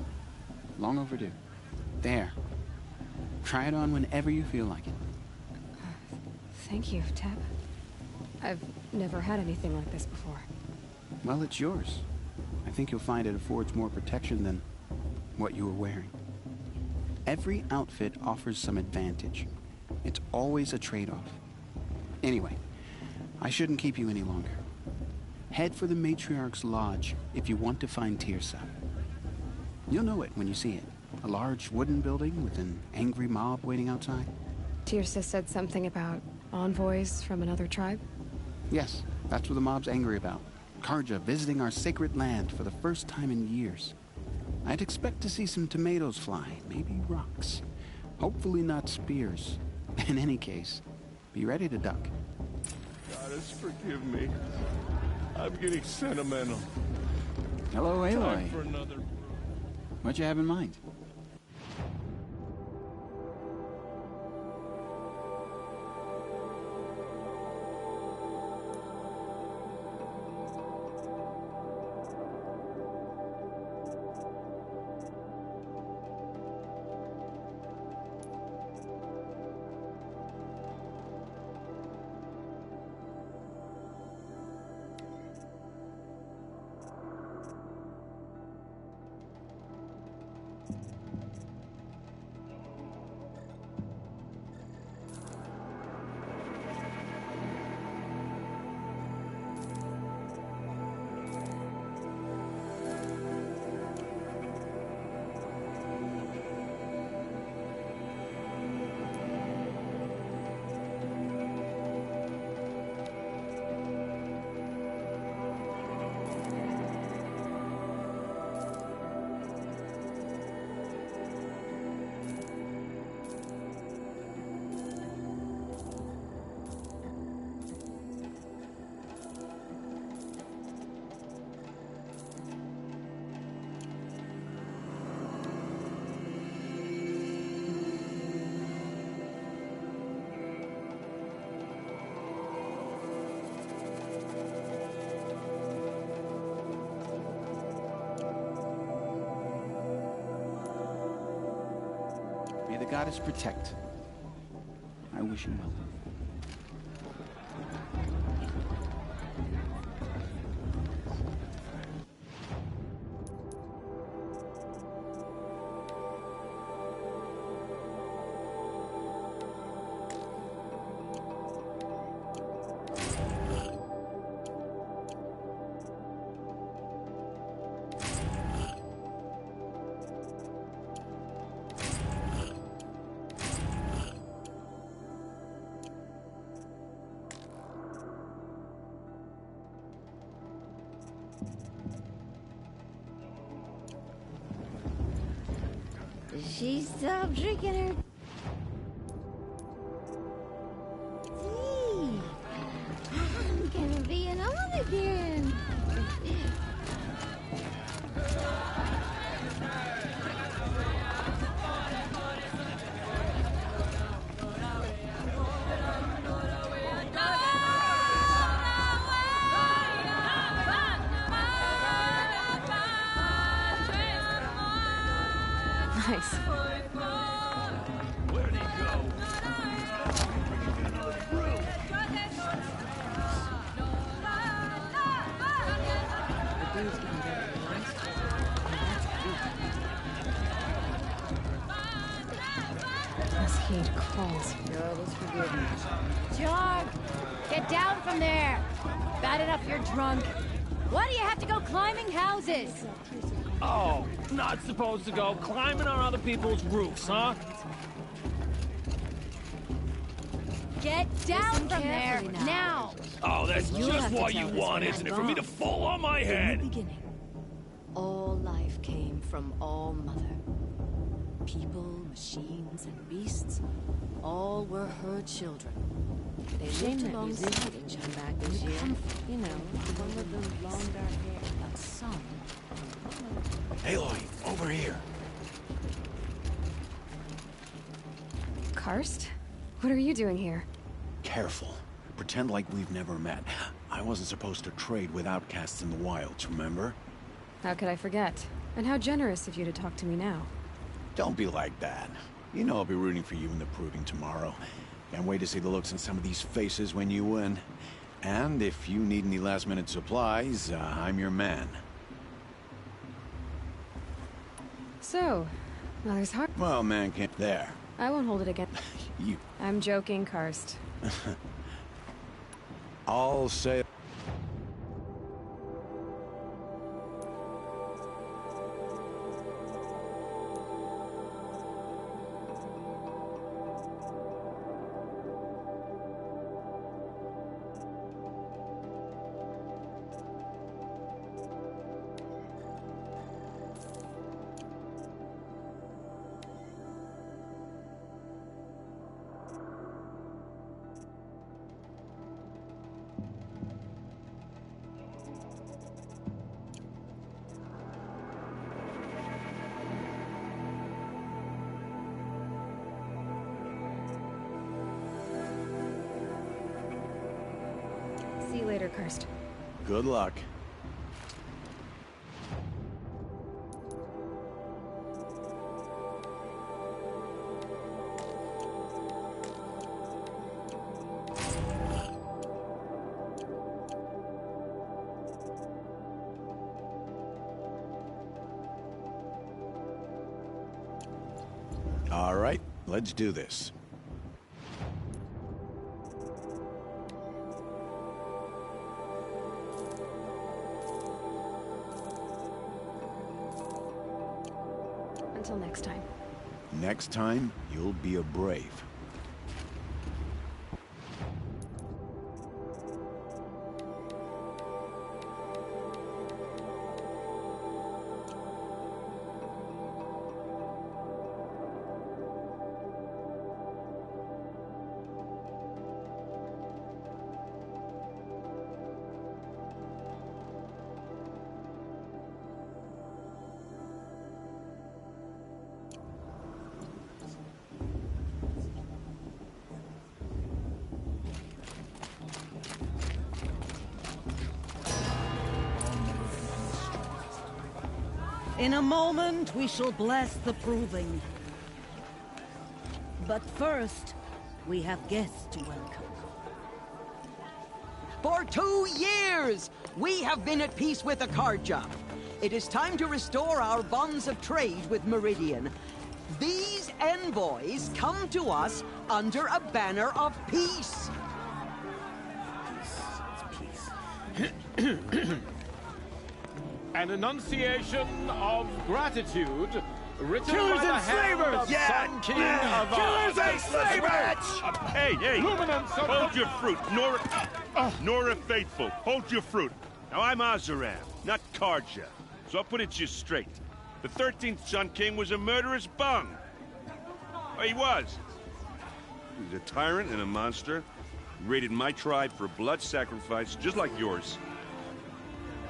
Long overdue. There. Try it on whenever you feel like it. Thank you, Teb. I've never had anything like this before. Well, it's yours. I think you'll find it affords more protection than what you were wearing. Every outfit offers some advantage. It's always a trade-off. Anyway, I shouldn't keep you any longer. Head for the Matriarch's Lodge if you want to find Teersa. You'll know it when you see it. A large wooden building with an angry mob waiting outside. Teersa said something about envoys from another tribe? Yes, that's what the mob's angry about. Carja visiting our sacred land for the first time in years. I'd expect to see some tomatoes fly, maybe rocks. Hopefully not spears. In any case, be ready to duck. Goddess, forgive me. I'm getting sentimental. Hello, Aloy. Time for another. What you have in mind? the goddess protect. I wish you well. She stopped drinking her tea. I'm gonna be an old again. Nice. Where'd he go? This heat calls. God is forgiven. John, get down from there. Bad enough you're drunk. Why do you have to go climbing houses? Oh, not supposed to go climbing on other people's roofs, huh? Get down from there, now! Oh, that's You'll just have to what tell you this want, when isn't I'm it? For me to gone. fall on my In the head. beginning, all life came from All Mother. People, machines, and beasts, all were her children. They lived alongside each other back this year. You know, the one with the long dark hair. But some... Aloy, over here. Karst? What are you doing here? Careful. Pretend like we've never met. I wasn't supposed to trade with outcasts in the wilds, remember? How could I forget? And how generous of you to talk to me now. Don't be like that. You know I'll be rooting for you in the proving tomorrow. Can't wait to see the looks on some of these faces when you win. And if you need any last-minute supplies, I'm your man. So, Mother's heart. Well, man can't... There. I won't hold it again. You... I'm joking, Karst. I'll say... See you later, Karst. Good luck. All right, let's do this. Until next time. Next time, you'll be a brave. In a moment, we shall bless the proving. But first, we have guests to welcome. For 2 years, we have been at peace with Akarja. It is time to restore our bonds of trade with Meridian. These envoys come to us under a banner of peace. An enunciation of gratitude written Killers by the and hand slavers! of Yeah! Sun King Yeah! of Killers and slavers! Hey, hey! Luminance of Hold the- your fruit, Nora Faithful. Hold your fruit. Now, I'm Azaram, not Karja. So I'll put it just straight. The 13th Sun King was a murderous bung. Oh, he was. He was a tyrant and a monster. He raided my tribe for blood sacrifice, just like yours.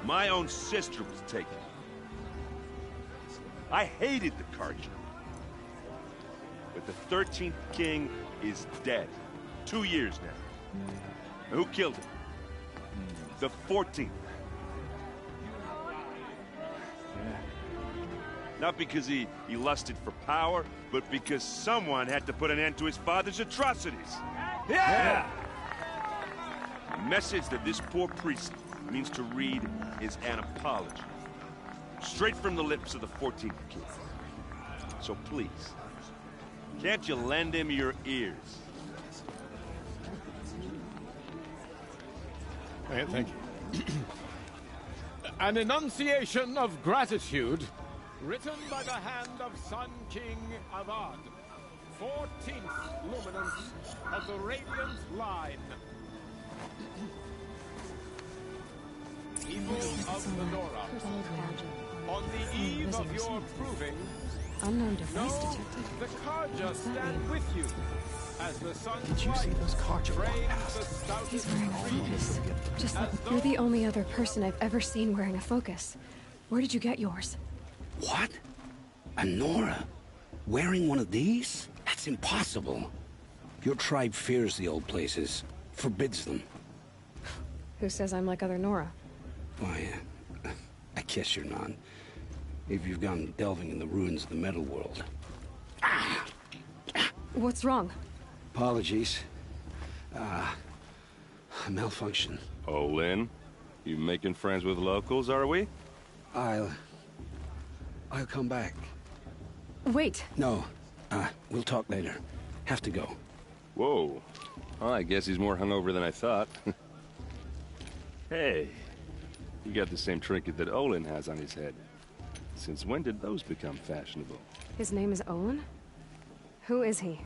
My own sister was taken. I hated the Karja. But the 13th king is dead. 2 years now. And who killed him? The 14th. Not because he lusted for power, but because someone had to put an end to his father's atrocities. Yeah! The message that this poor priest means to read is an apology. Straight from the lips of the 14th king. So please, can't you lend him your ears? Thank you. An enunciation of gratitude written by the hand of Sun King Avad, 14th luminance of the Radiant Line. People of Lenora, on the eve of your proving, Unknown device know detected. the Karja What's that stand mean? with you as the sun's Did you see light those Karja walk trains past? the stoutest He's wearing a creatures. focus. Just like As you're the though- only other person I've ever seen wearing a focus. Where did you get yours? What? A Nora? Wearing one of these? That's impossible. Your tribe fears the old places, forbids them. Who says I'm like other Nora? Why, I guess you're not. If you've gone delving in the ruins of the metal world. What's wrong? Apologies. A malfunction. Oh, Lynn, you making friends with locals, are we? I'll come back. Wait. No, we'll talk later. Have to go. Whoa. Well, I guess he's more hungover than I thought. Hey, you got the same trinket that Olin has on his head. Since when did those become fashionable? His name is Olin? Who is he?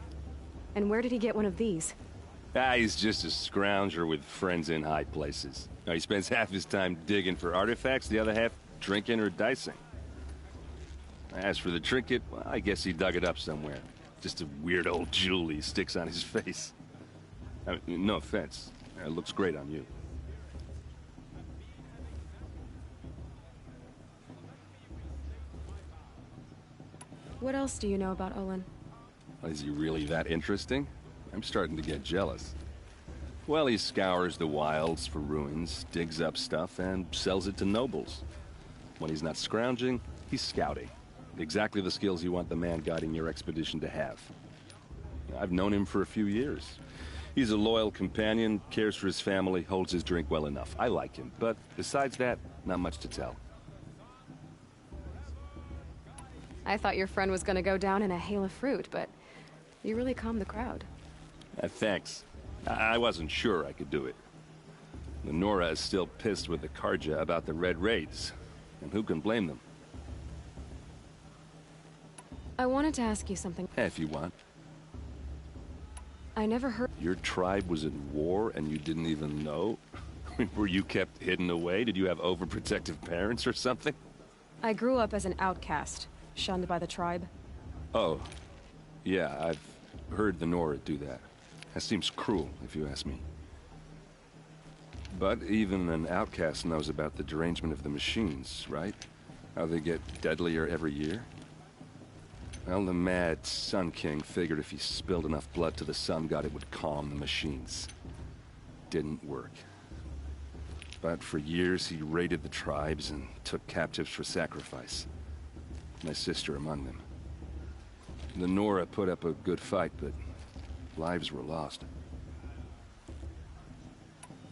And where did he get one of these? He's just a scrounger with friends in high places. Now, he spends half his time digging for artifacts, the other half drinking or dicing. As for the trinket, well, I guess he dug it up somewhere. Just a weird old jewel he sticks on his face. I mean, no offense. It looks great on you. What else do you know about Olin? Is he really that interesting? I'm starting to get jealous. Well, he scours the wilds for ruins, digs up stuff, and sells it to nobles. When he's not scrounging, he's scouting. Exactly the skills you want the man guiding your expedition to have. I've known him for a few years. He's a loyal companion, cares for his family, holds his drink well enough. I like him, but besides that, not much to tell. I thought your friend was gonna go down in a hail of fruit, but you really calmed the crowd. Thanks. I wasn't sure I could do it. The Nora is still pissed with the Karja about the Red Raids, and who can blame them? I wanted to ask you something. If you want. I never heard... Your tribe was in war and you didn't even know? Were you kept hidden away? Did you have overprotective parents or something? I grew up as an outcast, shunned by the tribe. Oh. Yeah, I've heard the Nora do that. That seems cruel, if you ask me. But even an outcast knows about the derangement of the machines, right? How they get deadlier every year? Well, the mad Sun King figured if he spilled enough blood to the Sun God, it would calm the machines. Didn't work. But for years, he raided the tribes and took captives for sacrifice. My sister among them. The Nora put up a good fight, but lives were lost.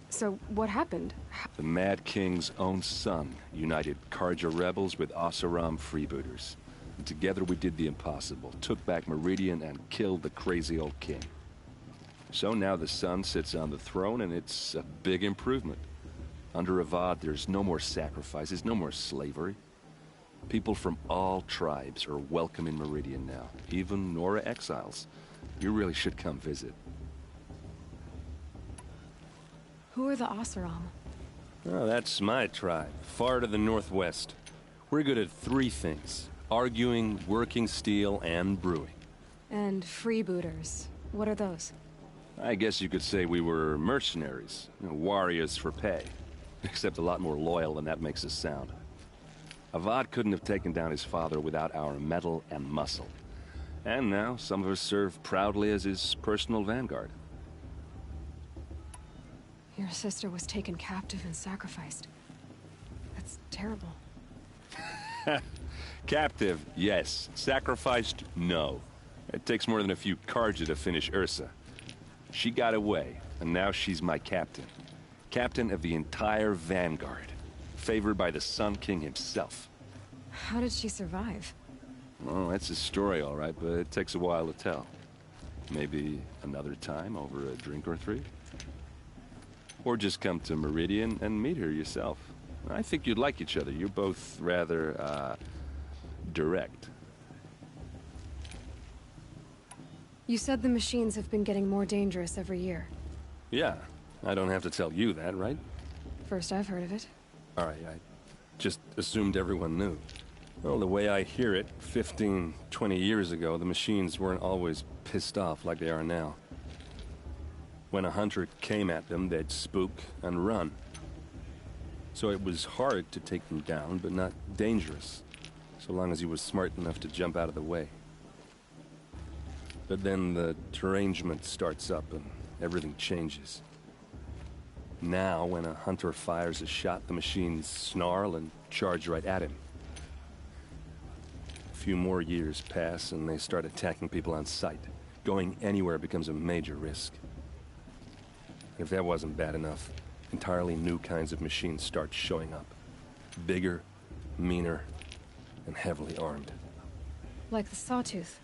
So, what happened? The Mad King's own son united Carja rebels with Oseram freebooters. And together we did the impossible, took back Meridian and killed the crazy old king. So now the son sits on the throne, and it's a big improvement. Under Avad, there's no more sacrifices, no more slavery. People from all tribes are welcome in Meridian now, even Nora exiles. You really should come visit. Who are the Oseram? Oh, that's my tribe, far to the northwest. We're good at 3 things: arguing, working steel, and brewing. And freebooters. What are those? I guess you could say we were mercenaries, warriors for pay. Except a lot more loyal than that makes us sound. Avad couldn't have taken down his father without our metal and muscle. And now, some of us serve proudly as his personal vanguard. Your sister was taken captive and sacrificed. That's terrible. Captive, yes. Sacrificed, no. It takes more than a few Carja to finish Ursa. She got away, and now she's my captain. Captain of the entire Vanguard. Favored by the Sun King himself. How did she survive? Well, that's a story, all right, but it takes a while to tell. Maybe another time over a drink or 3? Or just come to Meridian and meet her yourself. I think you'd like each other. You're both rather, direct. You said the machines have been getting more dangerous every year. Yeah, I don't have to tell you that, right? First I've heard of it. All right, I just assumed everyone knew. Well, the way I hear it, 15, 20 years ago, the machines weren't always pissed off like they are now. When a hunter came at them, they'd spook and run. So it was hard to take them down, but not dangerous, so long as he was smart enough to jump out of the way. But then the derangement starts up and everything changes. Now, when a hunter fires a shot, the machines snarl and charge right at him. A few more years pass and they start attacking people on sight. Going anywhere becomes a major risk. If that wasn't bad enough, entirely new kinds of machines start showing up. Bigger, meaner, and heavily armed. Like the Sawtooth.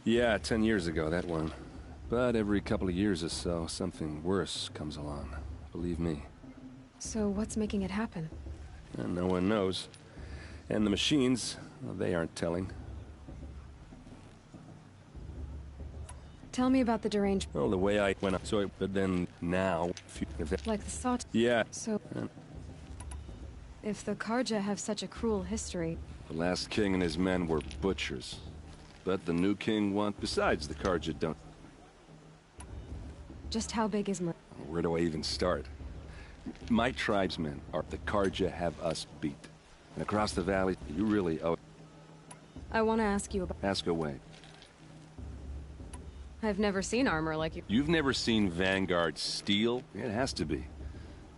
Yeah, 10 years ago, that one. But every couple of years or so, something worse comes along. Believe me. So what's making it happen? And no one knows. And the machines, well, they aren't telling. Tell me about the deranged... Well, the way I went up, so but then now... Like the Sawtooth? Yeah. So... If the Carja have such a cruel history... The last king and his men were butchers. But the new king want... Besides, the Carja don't... Just how big is Where do I even start? My tribesmen are... The Carja have us beat. And across the valley, you really owe... I want to ask you about... Ask away. I've never seen armor like you. You've never seen Vanguard steel? It has to be.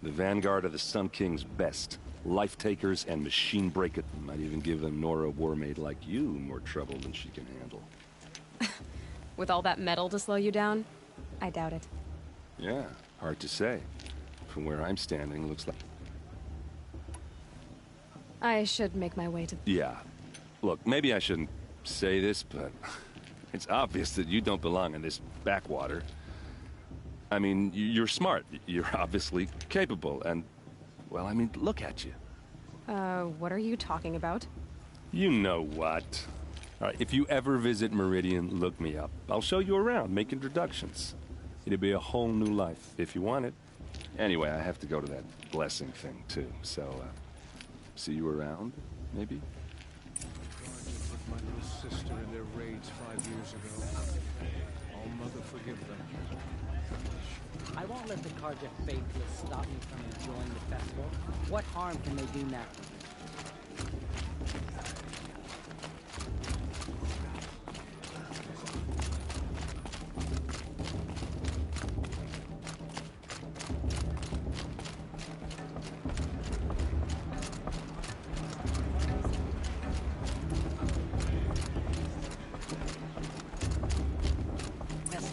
The Vanguard of the Sun King's best. Life takers and machine breakers. Might even give a Nora warmaid like you more trouble than she can handle. With all that metal to slow you down? I doubt it. Yeah, hard to say. From where I'm standing, looks like... I should make my way to... Yeah. Look, maybe I shouldn't say this, but... It's obvious that you don't belong in this backwater. I mean, you're smart. You're obviously capable, and... Well, I mean, look at you. What are you talking about? You know what. All right, if you ever visit Meridian, look me up. I'll show you around, make introductions. It'll be a whole new life, if you want it. Anyway, I have to go to that blessing thing, too. So, see you around, maybe? My little sister in their raids 5 years ago. All Mother forgive them. I won't let the Carja faithless stop me from enjoying the festival. What harm can they do now?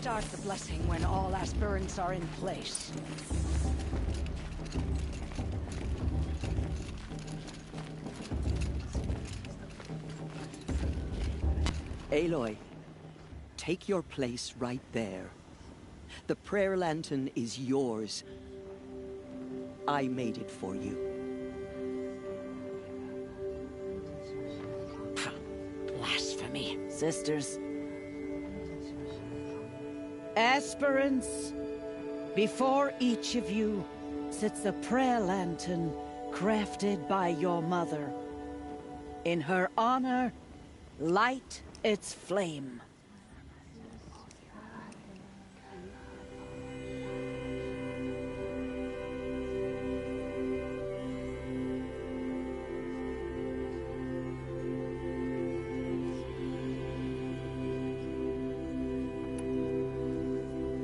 start the blessing when all aspirants are in place. Aloy, take your place right there. The prayer lantern is yours. I made it for you. Blasphemy. Sisters. Aspirants, before each of you sits a prayer lantern crafted by your mother. In her honor, light its flame.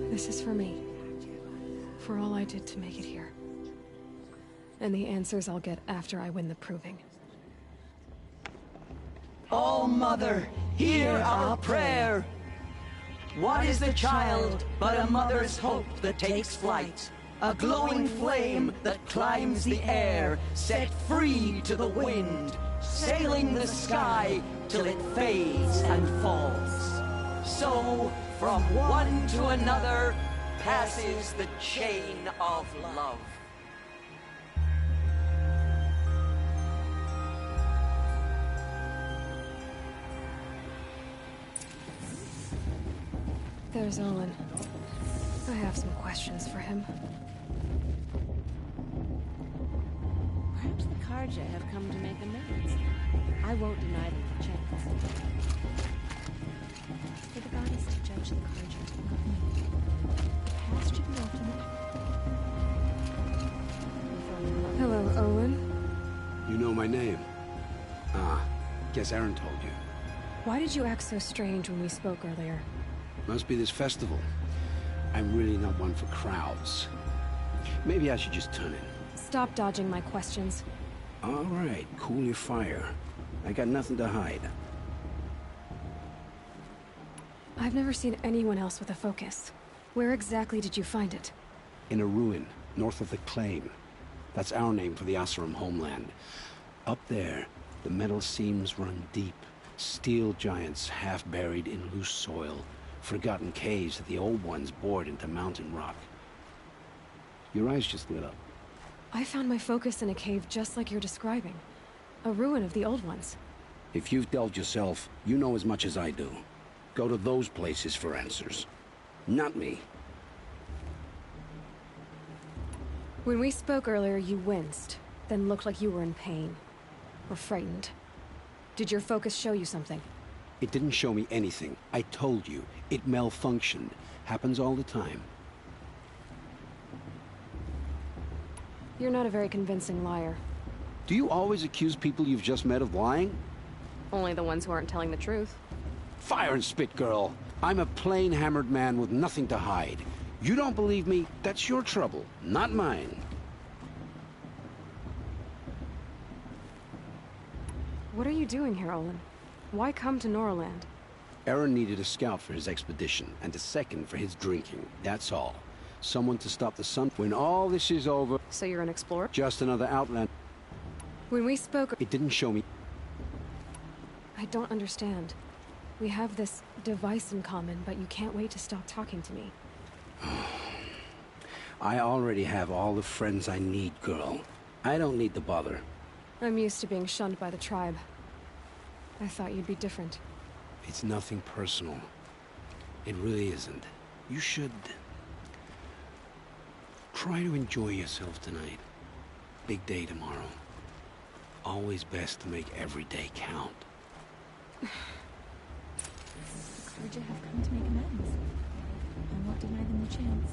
This is for me. For all I did to make it here. And the answers I'll get after I win the proving. All Mother, hear our prayer. What is the child but a mother's hope that takes flight? A glowing flame that climbs the air, set free to the wind, sailing the sky till it fades and falls. So, from one to another, passes the chain of love. There's Olin. I have some questions for him. Perhaps the Carja have come to make amends. I won't deny them the chance. For the goddess to judge the Carja, not me. The past should be ultimate. Hello, Olin. You know my name? Ah, guess Aaron told you. Why did you act so strange when we spoke earlier? Must be this festival. I'm really not one for crowds. Maybe I should just turn in. Stop dodging my questions. All right, cool your fire. I got nothing to hide. I've never seen anyone else with a focus. Where exactly did you find it? In a ruin, north of the Claim. That's our name for the Oseram homeland. Up there, the metal seams run deep. Steel giants half buried in loose soil. Forgotten caves that the old ones bored into mountain rock. Your eyes just lit up. I found my focus in a cave just like you're describing. A ruin of the old ones. If you've delved yourself, you know as much as I do. Go to those places for answers. Not me. When we spoke earlier, you winced, then looked like you were in pain. Or frightened. Did your focus show you something? It didn't show me anything. I told you. It malfunctioned. Happens all the time. You're not a very convincing liar. Do you always accuse people you've just met of lying? Only the ones who aren't telling the truth. Fire and spit, girl. I'm a plain hammered man with nothing to hide. You don't believe me? That's your trouble, not mine. What are you doing here, Olin? Why come to Noraland? Aaron needed a scout for his expedition, and a second for his drinking. That's all. Someone to stop the sun. When all this is over... So you're an explorer? Just another outland. When we spoke... It didn't show me... I don't understand. We have this device in common, but you can't wait to stop talking to me. I already have all the friends I need, girl. I don't need the bother. I'm used to being shunned by the tribe. I thought you'd be different. It's nothing personal. It really isn't. You should... try to enjoy yourself tonight. Big day tomorrow. Always best to make every day count. The Carja have come to make amends. I won't deny them the chance.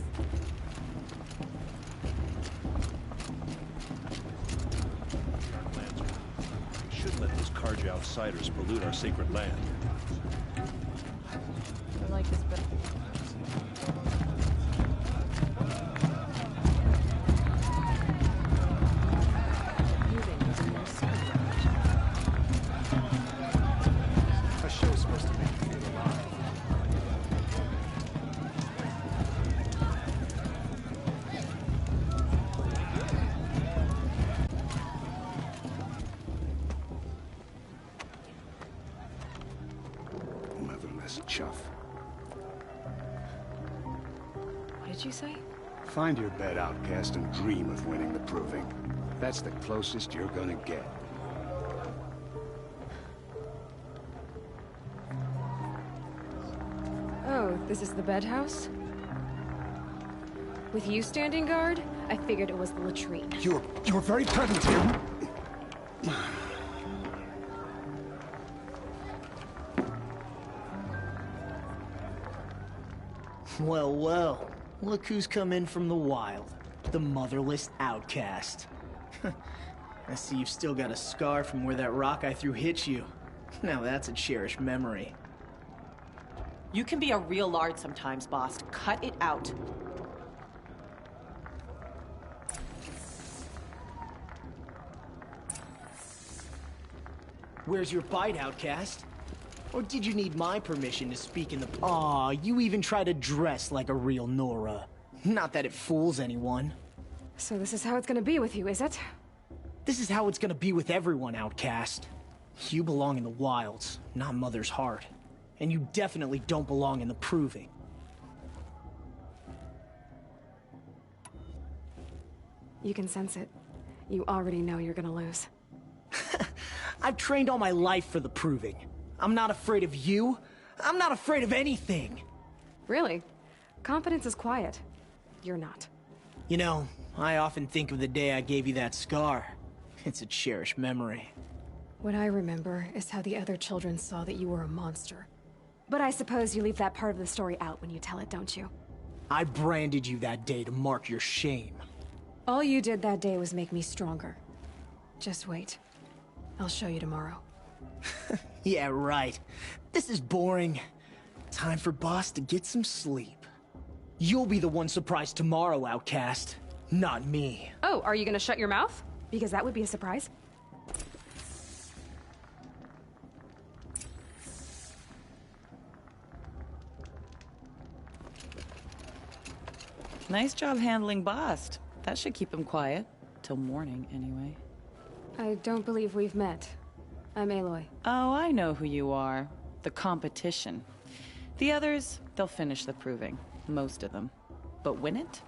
We shouldn't let those Carja outsiders pollute our sacred land. I like this better. A show's supposed to make you feel alive. Shough. What did you say? Find your bed, outcast, and dream of winning the Proving. That's the closest you're gonna get. Oh, this is the bed house? With you standing guard, I figured it was the latrine. You were very present here. Well, well. Look who's come in from the wild. The motherless outcast. I see you've still got a scar from where that rock I threw hit you. Now that's a cherished memory. You can be a real lard sometimes, boss. Cut it out. Where's your bite, outcast? Or did you need my permission to speak in the... Aw, you even try to dress like a real Nora. Not that it fools anyone. So this is how it's gonna be with you, is it? This is how it's gonna be with everyone, outcast. You belong in the wilds, not Mother's heart. And you definitely don't belong in the Proving. You can sense it. You already know you're gonna lose. I've trained all my life for the Proving. I'm not afraid of you. I'm not afraid of anything. Really? Confidence is quiet. You're not. You know, I often think of the day I gave you that scar. It's a cherished memory. What I remember is how the other children saw that you were a monster. But I suppose you leave that part of the story out when you tell it, don't you? I branded you that day to mark your shame. All you did that day was make me stronger. Just wait. I'll show you tomorrow. Yeah, right. This is boring. Time for Boss to get some sleep. You'll be the one surprised tomorrow, outcast. Not me. Oh, are you gonna shut your mouth? Because that would be a surprise. Nice job handling Bast. That should keep him quiet. Till morning, anyway. I don't believe we've met. I'm Aloy. Oh, I know who you are. The competition. The others, they'll finish the Proving. Most of them. But win it?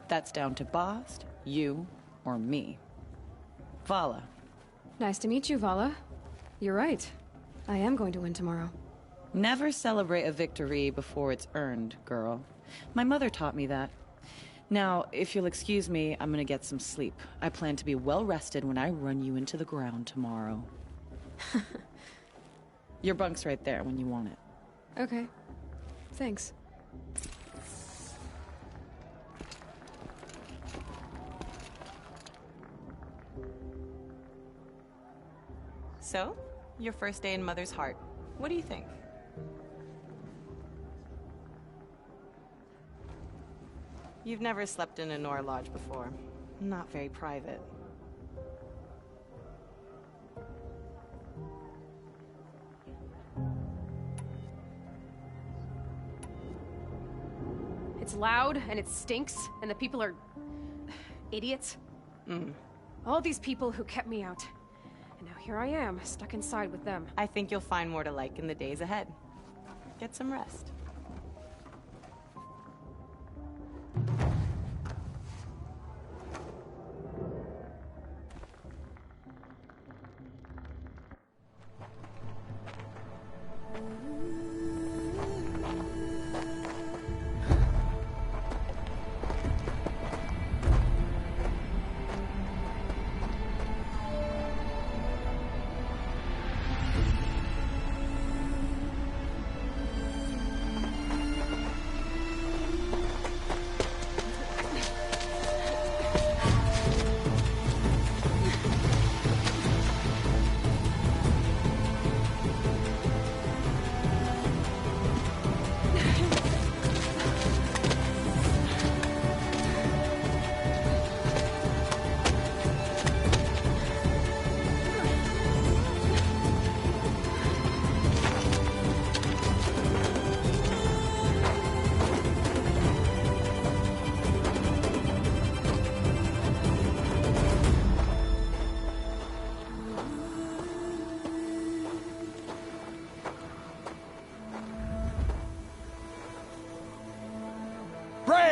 That's down to Bast, you, or me. Vala. Nice to meet you, Vala. You're right. I am going to win tomorrow. Never celebrate a victory before it's earned, girl. My mother taught me that. Now, if you'll excuse me, I'm gonna get some sleep. I plan to be well rested when I run you into the ground tomorrow. Your bunk's right there when you want it. Okay. Thanks. So, your first day in Mother's heart. What do you think? You've never slept in a Nora Lodge before. Not very private. It's loud, and it stinks, and the people are... idiots. All these people who kept me out. And now here I am, stuck inside with them. I think you'll find more to like in the days ahead. Get some rest.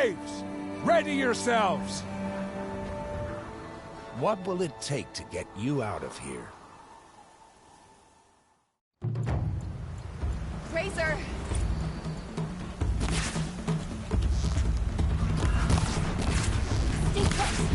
Braves, ready yourselves! What will it take to get you out of here? Razor! Stay close!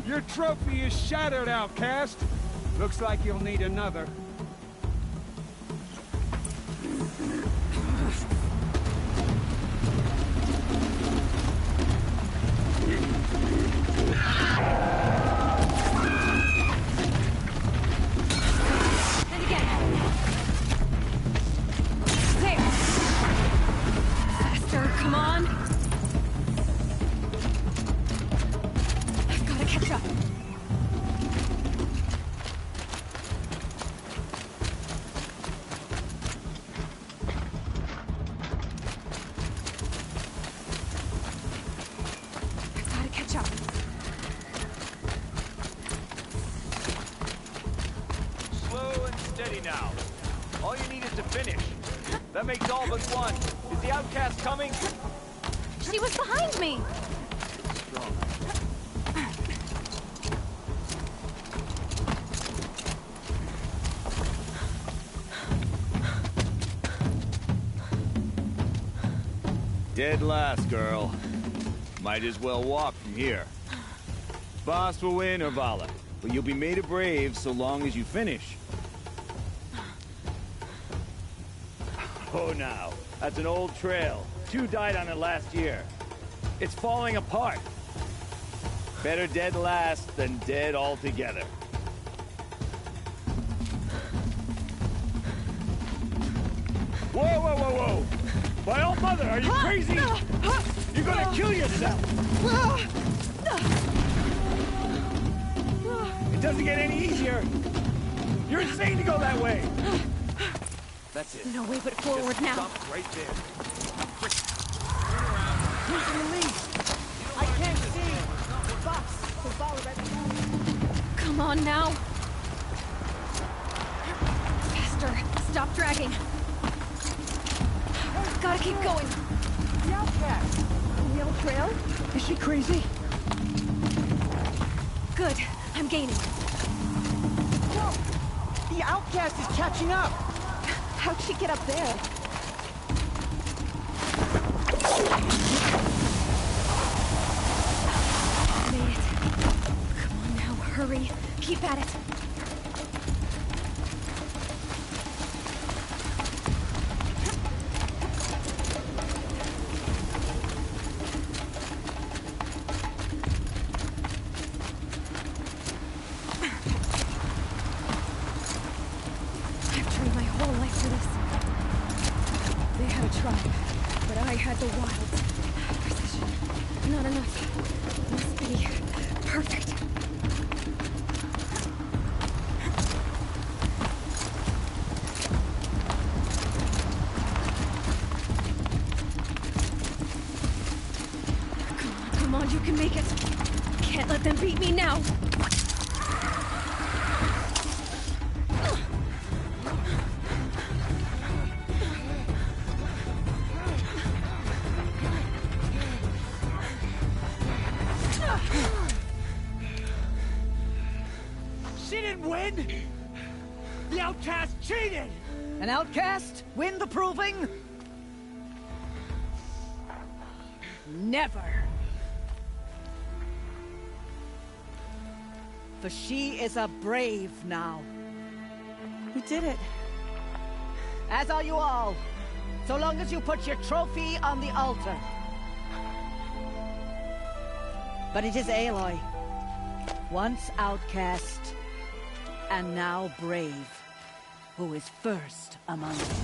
Your trophy is shattered, outcast. Looks like you'll need another. And again. There. Faster, come on. I've got to catch up. I've got to catch up. Slow and steady now. All you need is to finish. That makes all but one. Is the outcast coming? She was behind me. Strong. Dead last, girl. Might as well walk from here. Boss will win, Urvala, but you'll be made a brave so long as you finish. Oh, now. That's an old trail. 2 died on it last year. It's falling apart. Better dead last than dead altogether. Whoa, whoa, whoa, whoa! My old mother, are you crazy? You're gonna kill yourself! It doesn't get any easier! You're insane to go that way! That's it. No way but forward Just now. stop right there. Who's in the lead? I can't see. Boss, so follow that. Come on now. Faster. Stop dragging. Gotta keep going. The outcast. On the old trail? Is she crazy? Good. I'm gaining. No! The outcast is catching up! How'd she get up there? Made it. Come on now, hurry. Keep at it. I've trained my whole life for this. They had a tribe, but I had the wilds. Precision. Not enough. Must be perfect. Come on, you can make it. Can't let them beat me now. She didn't win! The outcast cheated! An outcast? Win the proving? Never. For she is a brave now. We did it. As are you all. So long as you put your trophy on the altar. But it is Aloy. Once outcast, and now brave, who is first among us.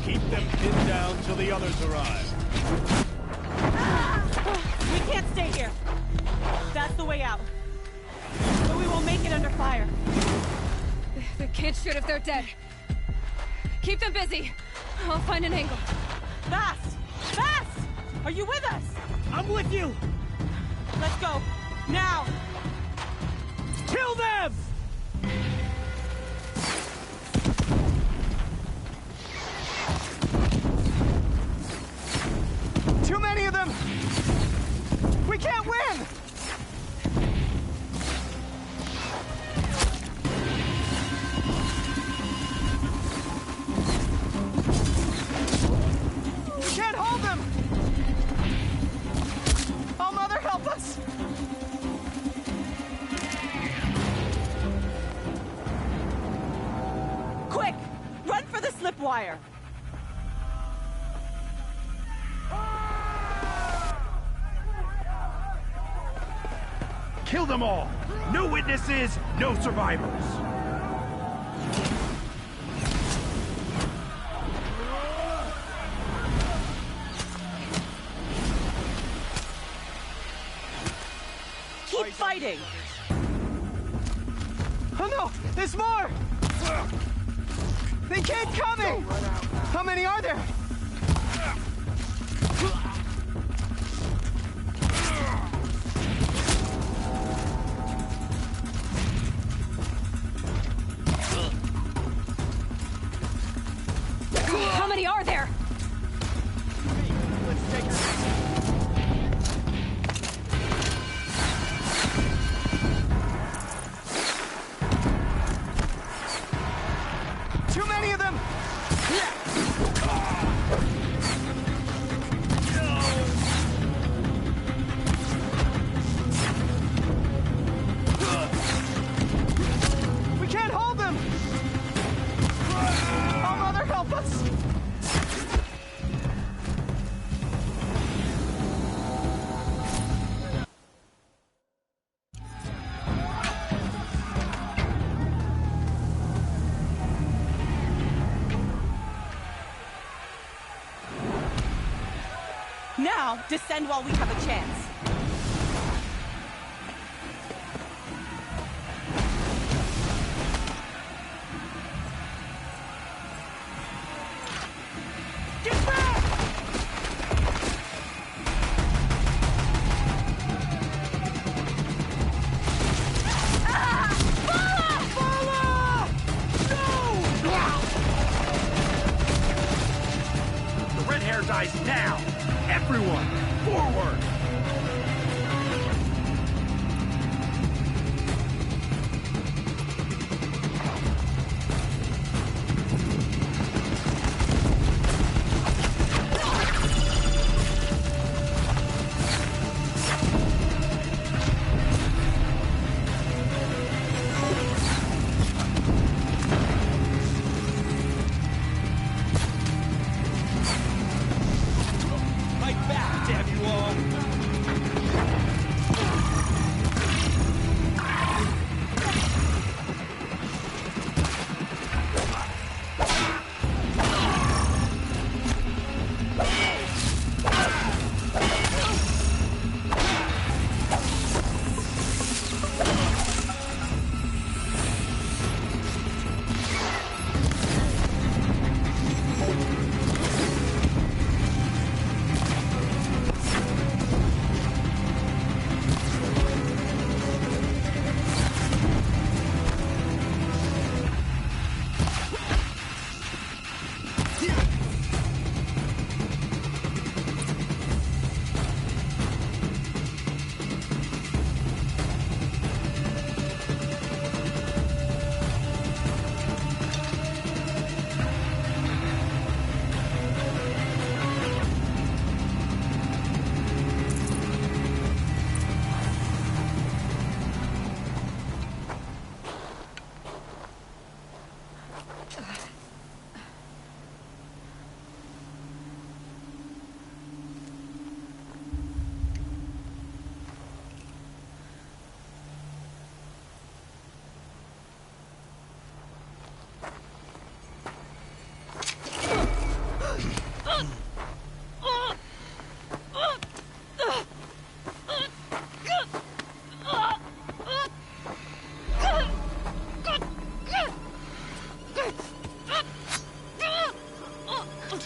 Keep them pinned down till the others arrive. We can't stay here. That's the way out. But we won't make it under fire. They can't shoot if they're dead. Keep them busy. I'll find an angle. Fast! Fast! Are you with us? I'm with you! Let's go. Now! Kill them! Too many of them! We can't win! We can't hold them! Oh, Mother, help us! Quick! Run for the slip wire! Kill them all! No witnesses, no survivors! Keep fighting! Oh no! There's more! They keep coming! How many are there? How many are there? Too many of them! We can't hold them! Oh, Mother, help us! Now, descend while we have a chance. Get back! The red hair dies now! Everyone, forward! Fight back, damn you all!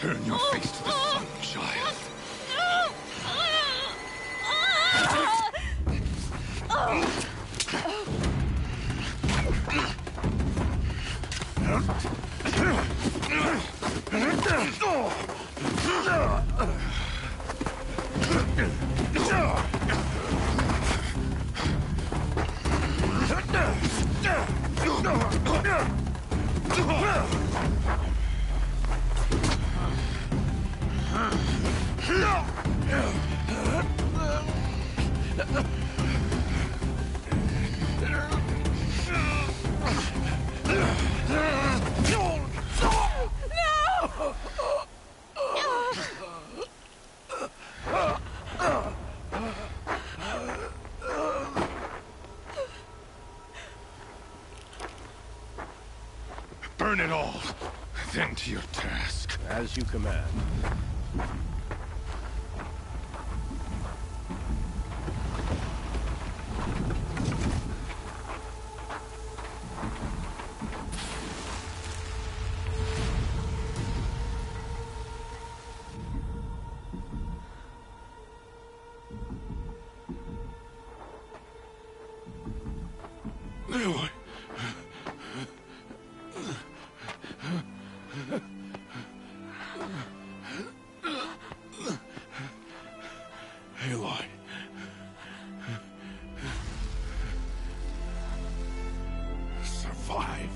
Turn your face to the sun, child. Burn it all, then to your task. As you command. Aloy. Aloy. Survive.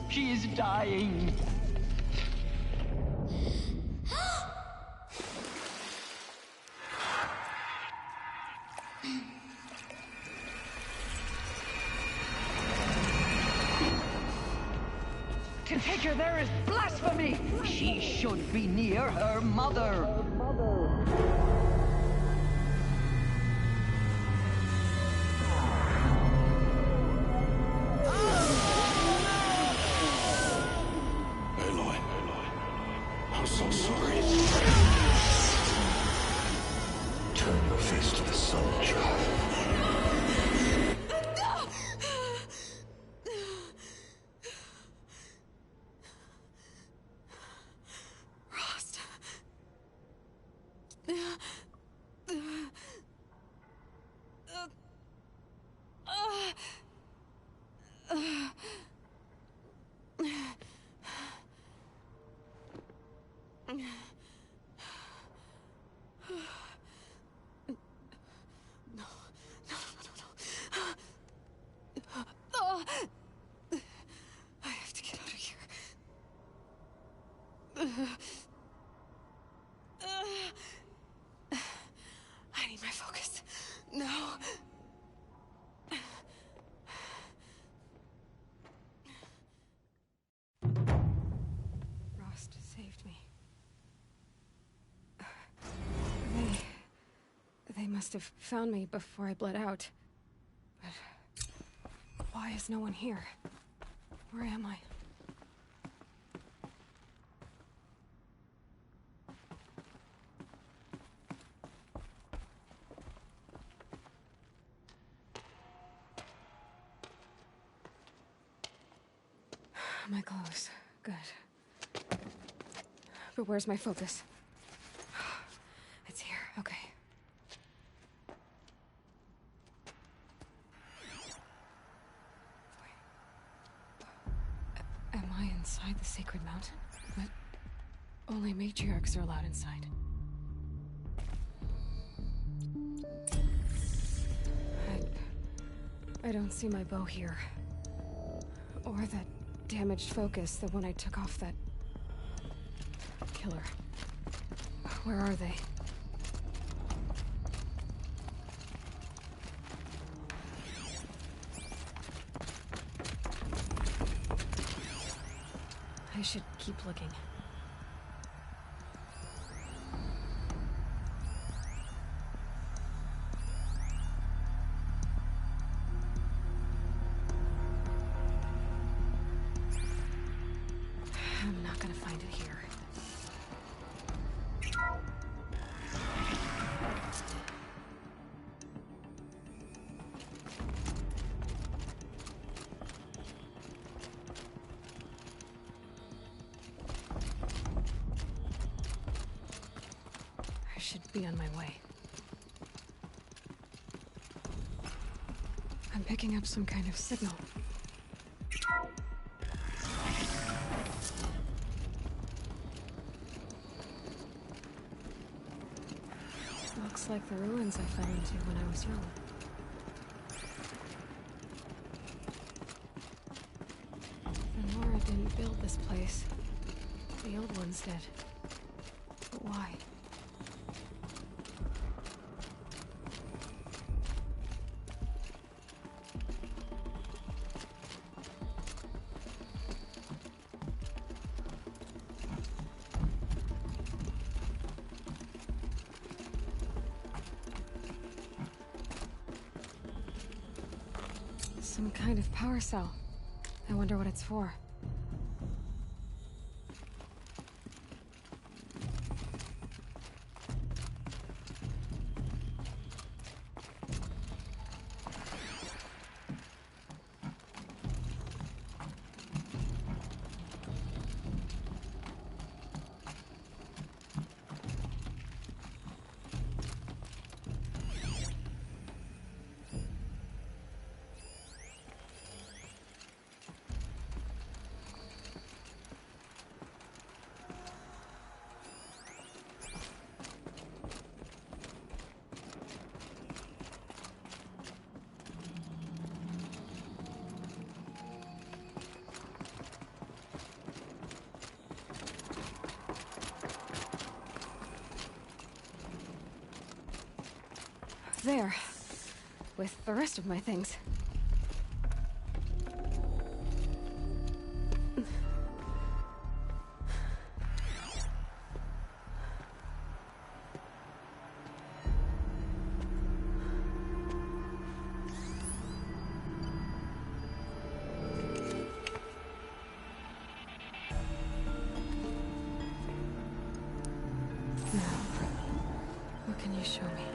She is dying. To take her there is blasphemy. She should be near her mother. I'm so sorry. Turn your face to the sun, child. Rost. I have to get out of here. I need my focus. No. Rost saved me. They must have found me before I bled out. But why is no one here? Where am I? My clothes. Good. But where's my focus? It's here. Okay. Am I inside the sacred mountain? But only matriarchs are allowed inside. I don't see my bow here. Or that damaged focus, the one I took off that killer. Where are they? I should keep looking. I'm not gonna find it here. I should be on my way. I'm picking up some kind of signal. Looks like the ruins I fell into when I was young. The Nora didn't build this place. The old ones did. But why? Some kind of power cell. I wonder what it's for. There, with the rest of my things. Now, what can you show me?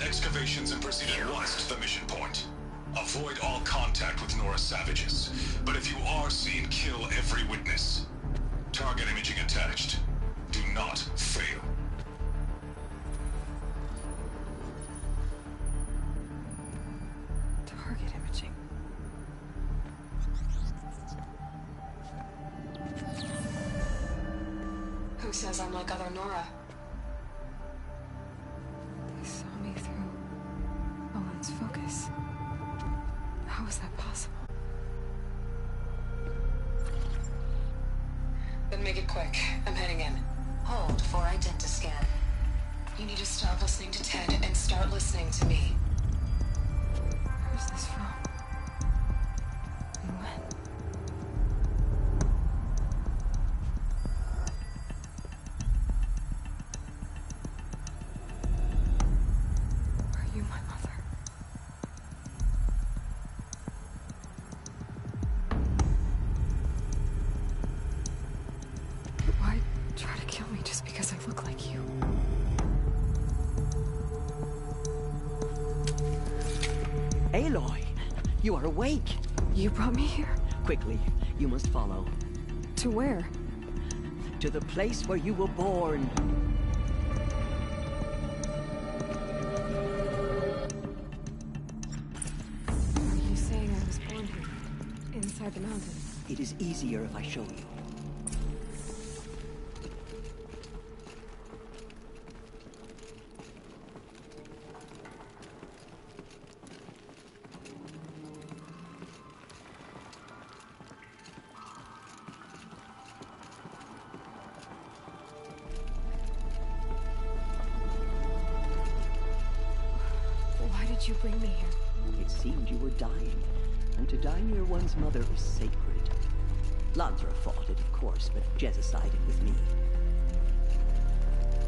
Excavations and proceed at once to the mission point. Avoid all contact with Nora savages, but if you are seen, kill every witness. Target imaging attached. Do not fail. Target imaging. Who says I'm like other Nora? Focus. How is that possible? Then make it quick. I'm heading in. Hold for identiscan. You need to stop listening to Ted and start listening to me. Where's this from? And when? Are you my mother? Why try to kill me just because I look like you? Aloy, you are awake. You brought me here? Quickly, you must follow. To where? To the place where you were born. Are you saying I was born here? Inside the mountain? It is easier if I show you. bring me here? It seemed you were dying, and to die near one's mother is sacred. Lansra fought it, of course, but Jezza sided with me.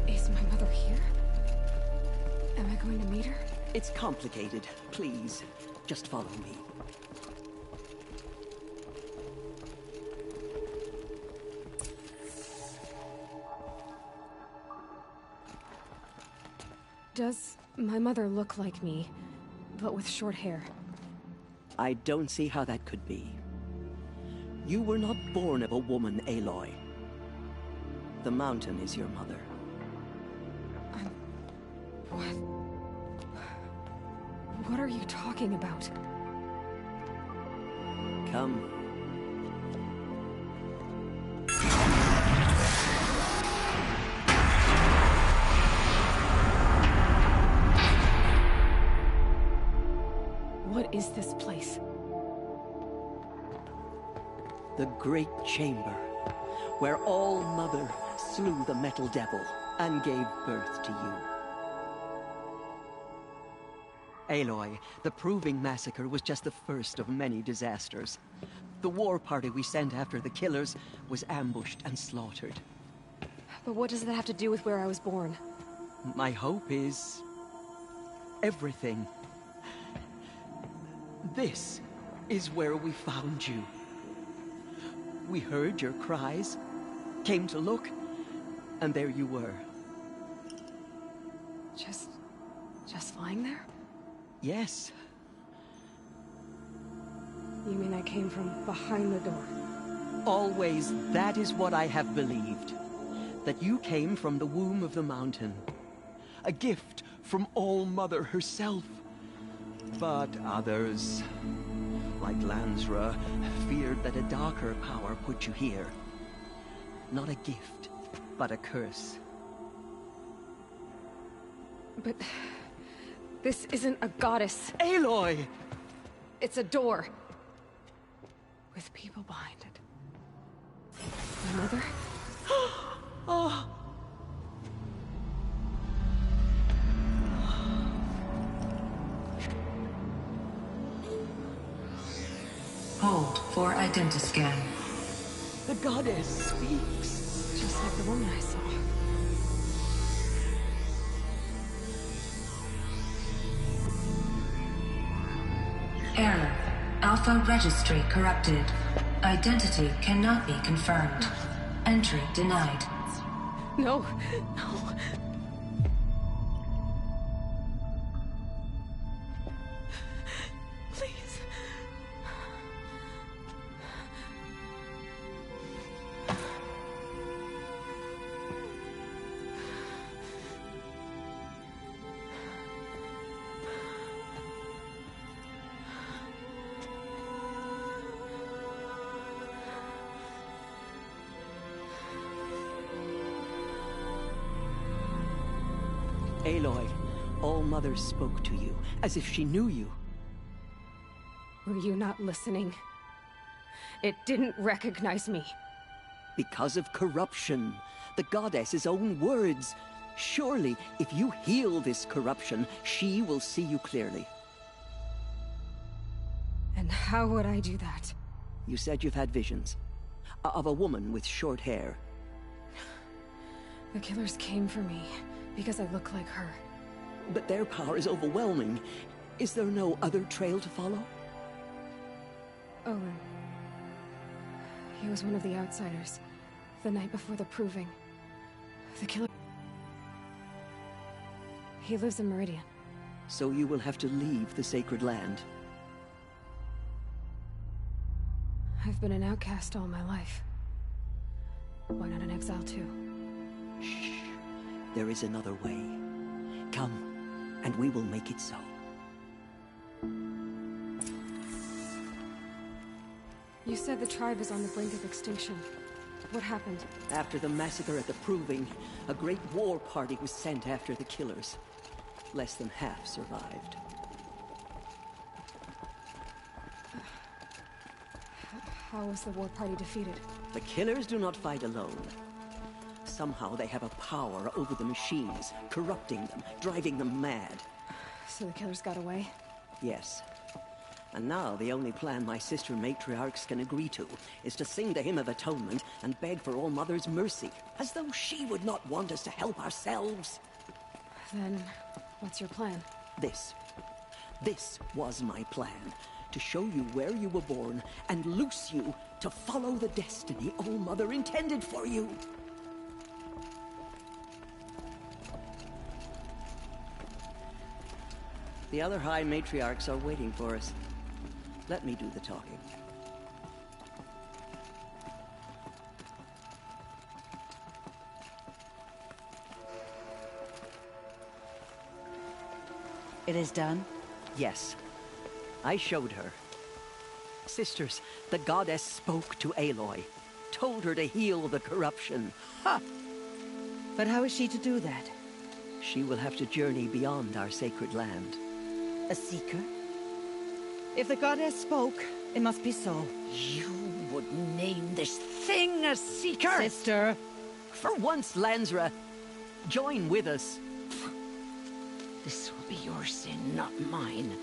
Is my mother here? Am I going to meet her? It's complicated. Please, just follow me. Does my mother look like me, but with short hair? I don't see how that could be. You were not born of a woman, Aloy. The mountain is your mother. What are you talking about? Come. What is this place? The Great Chamber, where All Mother slew the Metal Devil and gave birth to you. Aloy, the Proving Massacre was just the first of many disasters. The war party we sent after the killers was ambushed and slaughtered. But what does that have to do with where I was born? My hope is... everything. This is where we found you. We heard your cries, came to look, and there you were. Just lying there? Yes. You mean I came from behind the door? Always, that is what I have believed. That you came from the womb of the mountain. A gift from All Mother herself. But others, like Lansra, feared that a darker power put you here. Not a gift, but a curse. But... this isn't a goddess. Aloy! It's a door. With people behind it. My mother? Oh! Hold for identiscan. The goddess speaks. Just like the woman I saw. Error. Alpha registry corrupted. Identity cannot be confirmed. Entry denied. No, no. Please. Aloy, All Mother spoke to you, as if she knew you. Were you not listening? It didn't recognize me. Because of corruption. The goddess's own words. Surely, if you heal this corruption, she will see you clearly. And how would I do that? You said you've had visions. Of a woman with short hair. The killers came for me. Because I look like her. But their power is overwhelming. Is there no other trail to follow? Owen. He was one of the outsiders. The night before the Proving. The killer... He lives in Meridian. So you will have to leave the sacred land. I've been an outcast all my life. Why not an exile too? Shh. There is another way. Come, and we will make it so. You said the tribe is on the brink of extinction. What happened? After the massacre at the Proving, a great war party was sent after the killers. Less than half survived. How was the war party defeated? The killers do not fight alone. Somehow they have a power over the machines, corrupting them, driving them mad. So the killers got away? Yes. And now the only plan my sister matriarchs can agree to is to sing the Hymn of Atonement and beg for All Mother's mercy, as though she would not want us to help ourselves. Then, what's your plan? This was my plan. To show you where you were born and loose you to follow the destiny All Mother intended for you. The other High Matriarchs are waiting for us. Let me do the talking. It is done? Yes. I showed her. Sisters, the goddess spoke to Aloy. Told her to heal the corruption. Ha! But how is she to do that? She will have to journey beyond our sacred land. A seeker? If the goddess spoke, it must be so. You would name this thing a seeker? Sister! For once, Lansra, join with us. This will be your sin, not mine.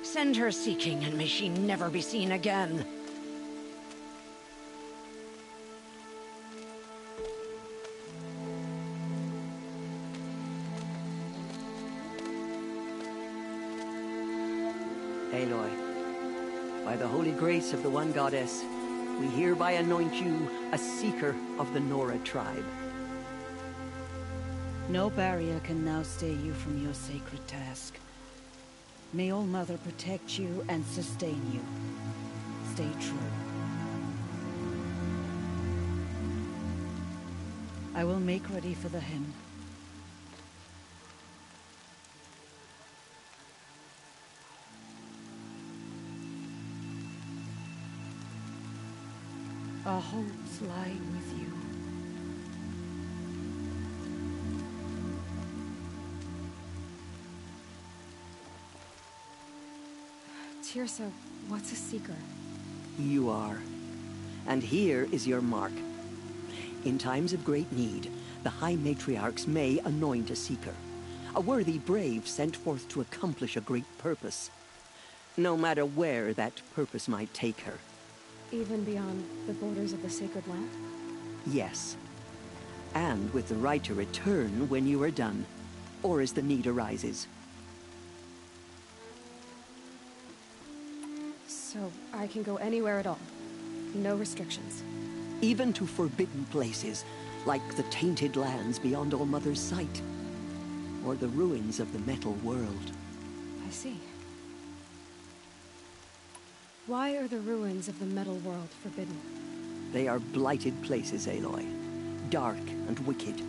Send her seeking, and may she never be seen again. Aloy, by the holy grace of the one goddess, we hereby anoint you a seeker of the Nora tribe. No barrier can now stay you from your sacred task. May All Mother protect you and sustain you. Stay true. I will make ready for the hymn. Our hopes lie with you. Teersa, what's a seeker? You are. And here is your mark. In times of great need, the High Matriarchs may anoint a seeker. A worthy brave sent forth to accomplish a great purpose. No matter where that purpose might take her. Even beyond the borders of the sacred land? Yes. And with the right to return when you are done, or as the need arises. So I can go anywhere at all? No restrictions? Even to forbidden places, like the tainted lands beyond All Mother's sight. Or the ruins of the metal world. I see. Why are the ruins of the metal world forbidden? They are blighted places, Aloy. Dark and wicked.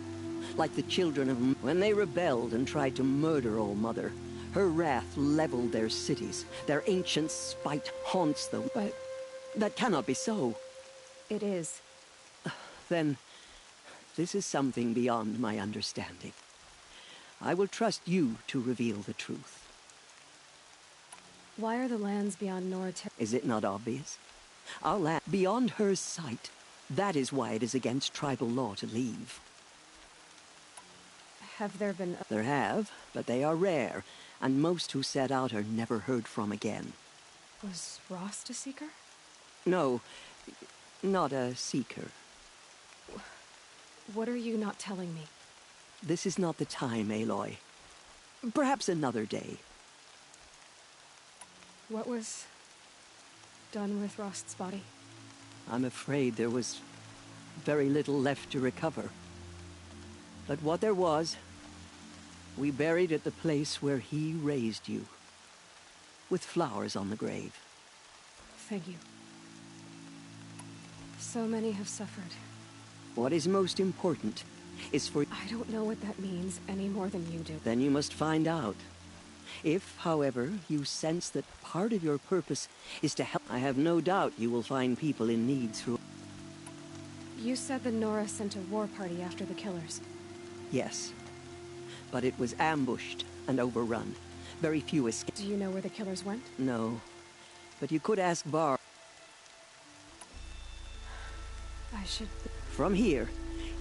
Like the children of... When they rebelled and tried to murder All Mother, her wrath leveled their cities. Their ancient spite haunts them. But... That cannot be so. It is. Then, this is something beyond my understanding. I will trust you to reveal the truth. Why are the lands beyond Nora... Is it not obvious? Our land beyond her sight. That is why it is against tribal law to leave. Have there been... There have, but they are rare, and most who set out are never heard from again. Was Rost a seeker? No, not a seeker. What are you not telling me? This is not the time, Aloy. Perhaps another day. What was done with Rost's body? I'm afraid there was very little left to recover. But what there was, we buried at the place where he raised you, with flowers on the grave. Thank you. So many have suffered. What is most important is for... I don't know what that means any more than you do. Then you must find out. If, however, you sense that part of your purpose is to help, I have no doubt you will find people in need through... You said the Nora sent a war party after the killers. Yes. But it was ambushed and overrun. Very few escaped. Do you know where the killers went? No. But you could ask Var. I should... From here,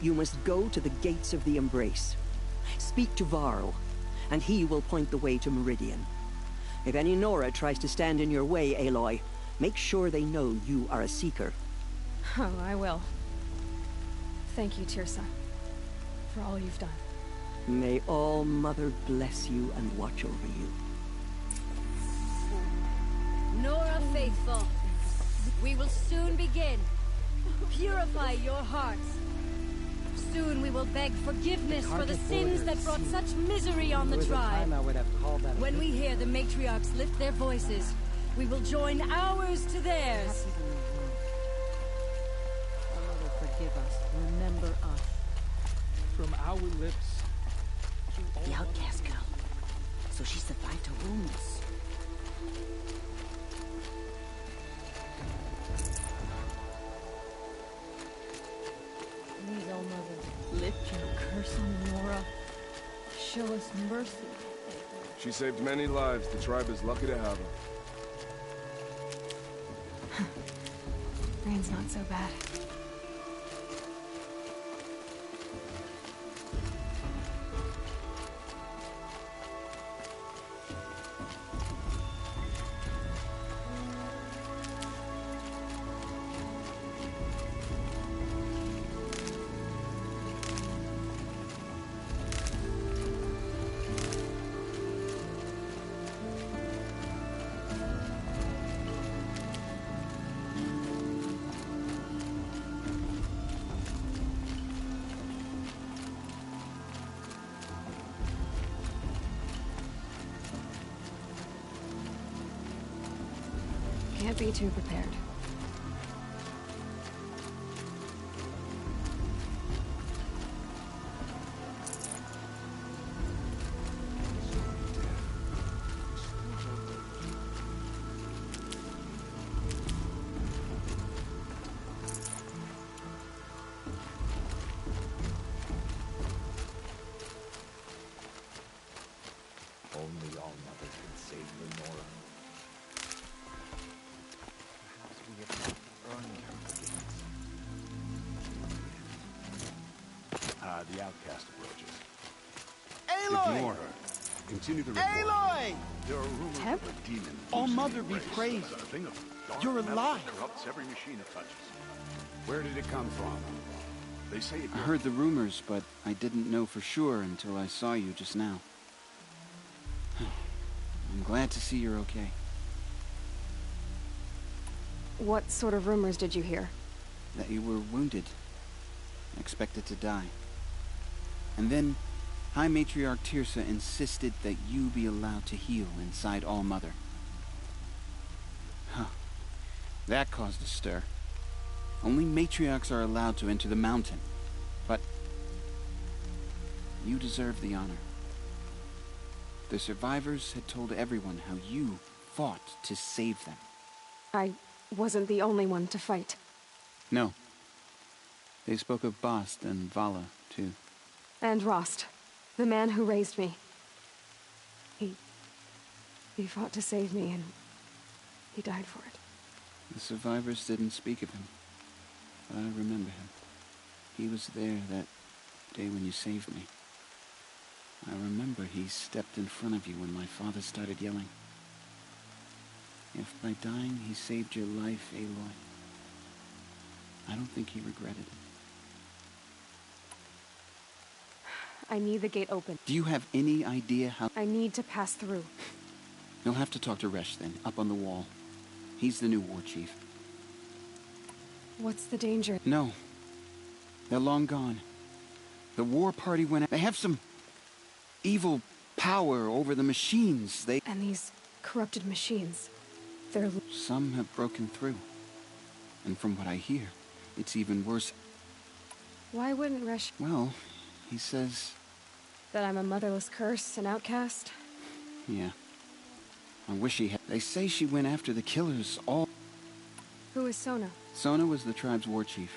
you must go to the gates of the Embrace. Speak to Varl, and he will point the way to Meridian. If any Nora tries to stand in your way, Aloy, make sure they know you are a Seeker. Oh, I will. Thank you, Teersa, for all you've done. May All Mother bless you and watch over you. Nora Faithful, we will soon begin. Purify your hearts. Soon we will beg forgiveness for the sins that brought such misery on the tribe. When we hear the matriarchs lift their voices, we will join ours to theirs. Oh, Mother, forgive us. Remember us. From our lips. The outcast girl. So she survived her wounds. Please, oh Mother, lift your curse on Nora. Show us mercy. She saved many lives. The tribe is lucky to have her. Rain's not so bad. Can't be too prepared. Only All Mother can save Lenora. The outcast approaches. Aloy! Ignore her. Continue the report. Aloy! There are rumors Teb? of a demon. All loose Mother in the be race. praised. A thing of dark You're metal alive. that corrupts every machine it touches. Where did it come from? They say it I heard the rumors, but I didn't know for sure until I saw you just now. I'm glad to see you're okay. What sort of rumors did you hear? That you were wounded. Expected to die. And then, High Matriarch Teersa insisted that you be allowed to heal inside All Mother. Huh. That caused a stir. Only matriarchs are allowed to enter the mountain. But you deserve the honor. The survivors had told everyone how you fought to save them. I wasn't the only one to fight. No. They spoke of Bast and Vala, too. And Rost, the man who raised me. He fought to save me, and he died for it. The survivors didn't speak of him, but I remember him. He was there that day when you saved me. I remember he stepped in front of you when my father started yelling. If by dying he saved your life, Aloy, I don't think he regretted it. I need the gate open. Do you have any idea how... I need to pass through. You'll have to talk to Resh then, up on the wall. He's the new war chief. What's the danger? No. They're long gone. The war party went out. They have some evil power over the machines. And these corrupted machines, they're... Some have broken through. And from what I hear, it's even worse. Why wouldn't Resh... Well, he says... That I'm a motherless curse, an outcast? Yeah. I wish he had... They say she went after the killers all... Who is Sona? Sona was the tribe's war chief.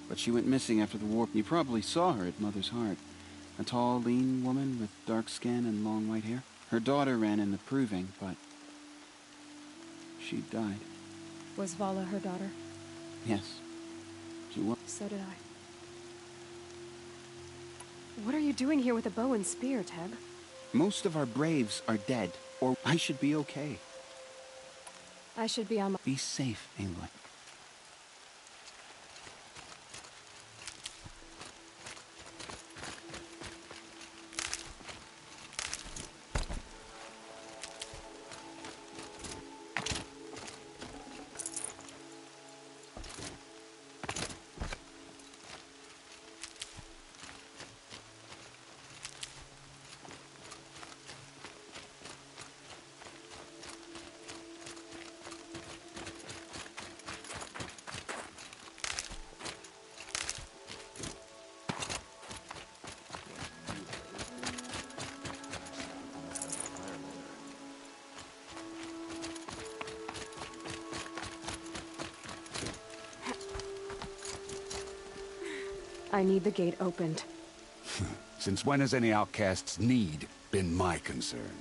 But she went missing after the war. You probably saw her at Mother's Heart. A tall, lean woman with dark skin and long white hair. Her daughter ran in the proving, but... she died. Was Vala her daughter? Yes. She was. So did I. What are you doing here with a bow and spear, Teb? Most of our braves are dead. Or I should be okay. I should be on my... Be safe, Aloy. I need the gate opened. Since when has any outcast's need been my concern?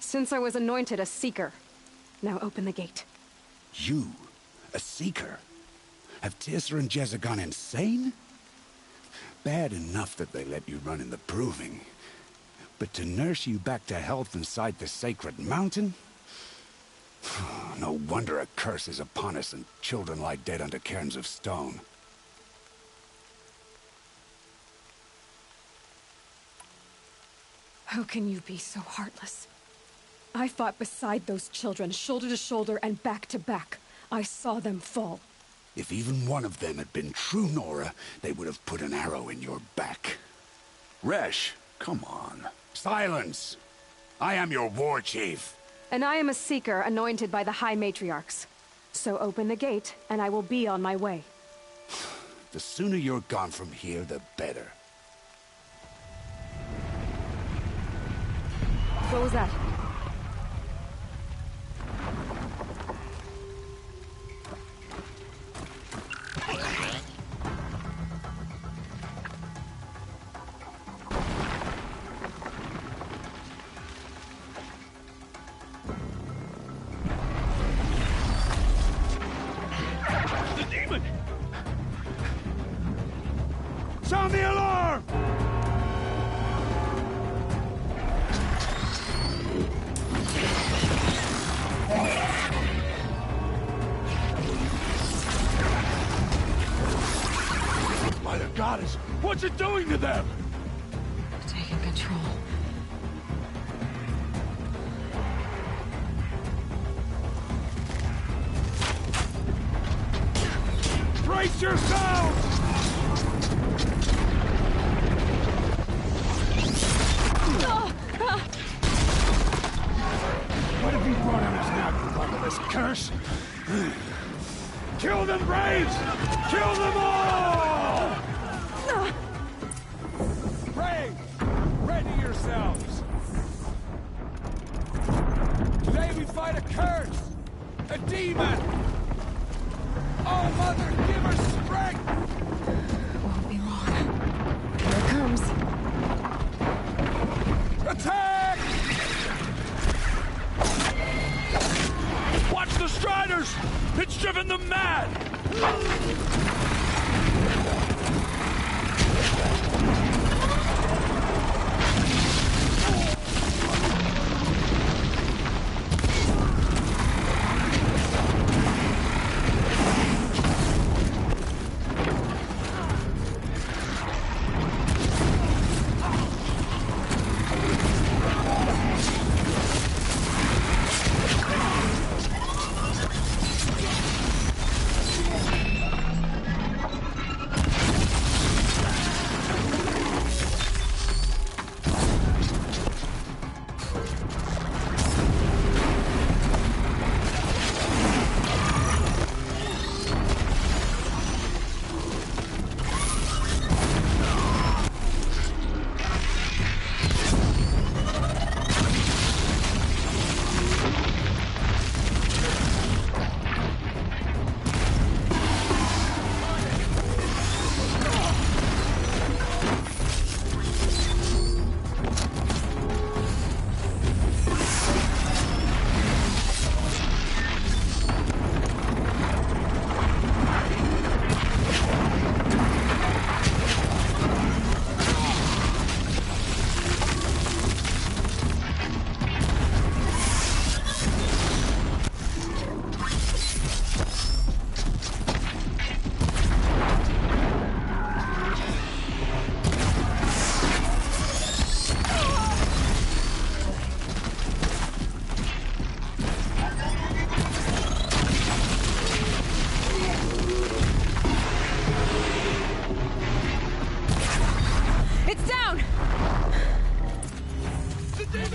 Since I was anointed a Seeker. Now open the gate. You? A Seeker? Have Teersa and Jezza gone insane? Bad enough that they let you run in the Proving. But to nurse you back to health inside the Sacred Mountain? No wonder a curse is upon us and children lie dead under cairns of stone. How can you be so heartless? I fought beside those children, shoulder to shoulder and back to back. I saw them fall. If even one of them had been true Nora, they would have put an arrow in your back. Resh, come on. Silence! I am your war chief. And I am a Seeker anointed by the High Matriarchs. So open the gate, and I will be on my way. The sooner you're gone from here, the better. What was that? Sound the alarm! By the goddess, what's it doing to them? Taking control. Brace yourselves! What have you brought on us now, you luck of this curse? Kill them, Braves! Kill them all! Braves, ready yourselves! Today we fight a curse! A demon! Oh, Mother, give us strength! Won't be long. Here it comes. Attack! Watch the Striders! It's driven them mad!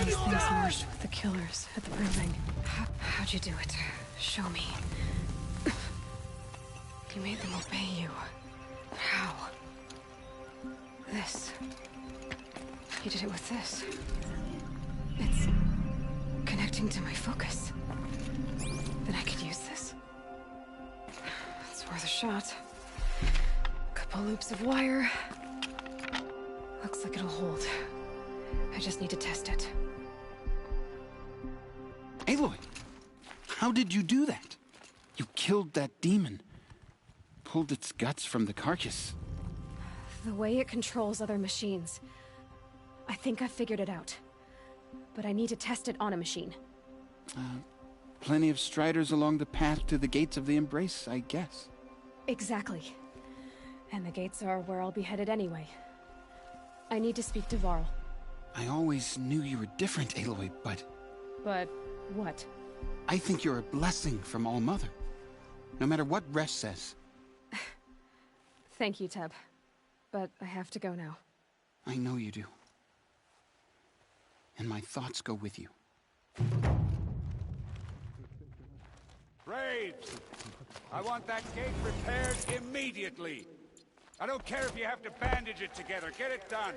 these things marched with the killers at the proving. How'd you do it? Show me. You made them obey you. How? This. You did it with this. It's connecting to my focus. Then I could use this. It's worth a shot. Couple loops of wire. Looks like it'll hold. I just need to test it. Aloy! How did you do that? You killed that demon. Pulled its guts from the carcass. The way it controls other machines. I think I figured it out. But I need to test it on a machine. Plenty of striders along the path to the gates of the Embrace, I guess. Exactly. And the gates are where I'll be headed anyway. I need to speak to Varl. I always knew you were different, Aloy, but... But what? I think you're a blessing from All-Mother. No matter what Resh says. Thank you, Teb. But I have to go now. I know you do. And my thoughts go with you. Braves! I want that gate repaired immediately. I don't care if you have to bandage it together. Get it done.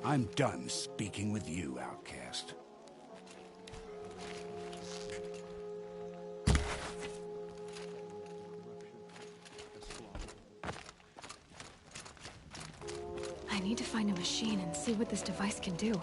I'm done speaking with you, outcast. I need to find a machine and see what this device can do.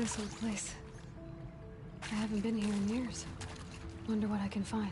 This old place. I haven't been here in years. Wonder what I can find.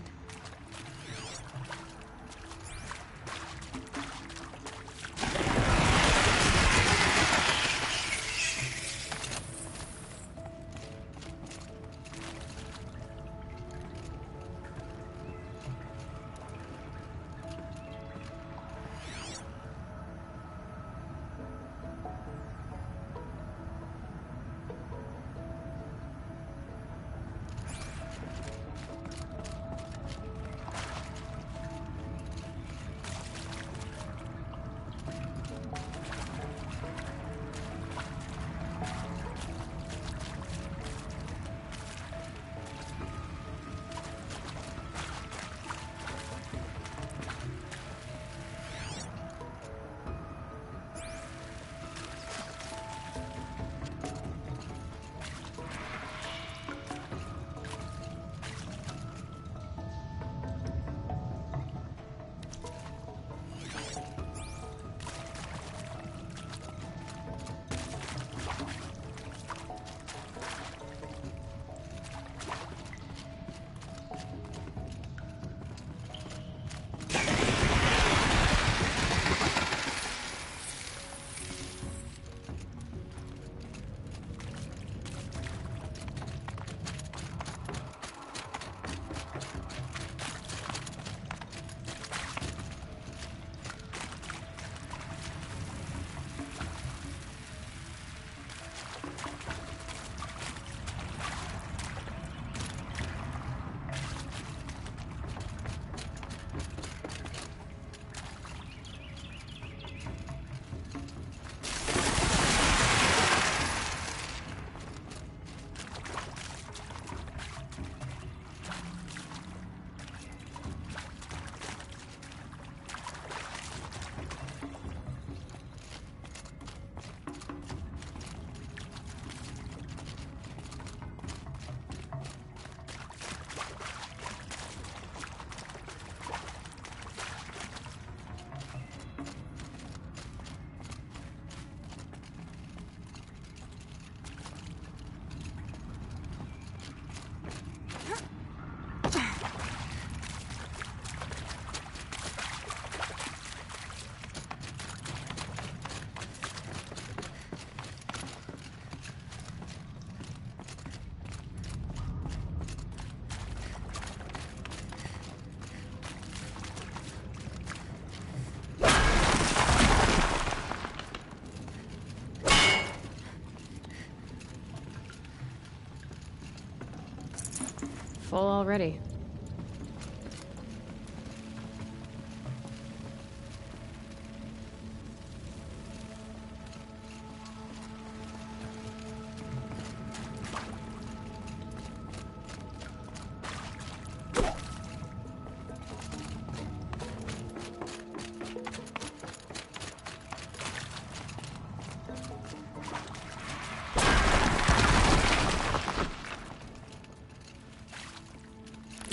Full already.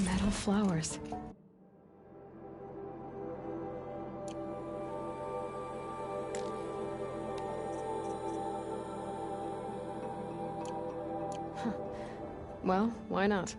Metal flowers. Huh. Well, why not?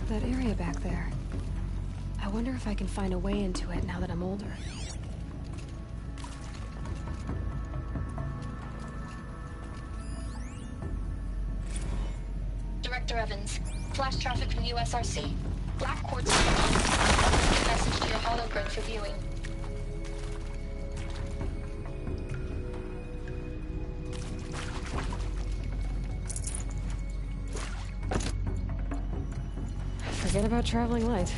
That area back there. I wonder if I can find a way into it now that I'm older. Director Evans, Flash traffic from the USRC. Black quartz. Message to your hologram for viewing. Forget about traveling light.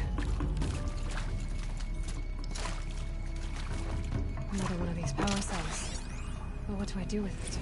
Another one of these power cells. But what do I do with it?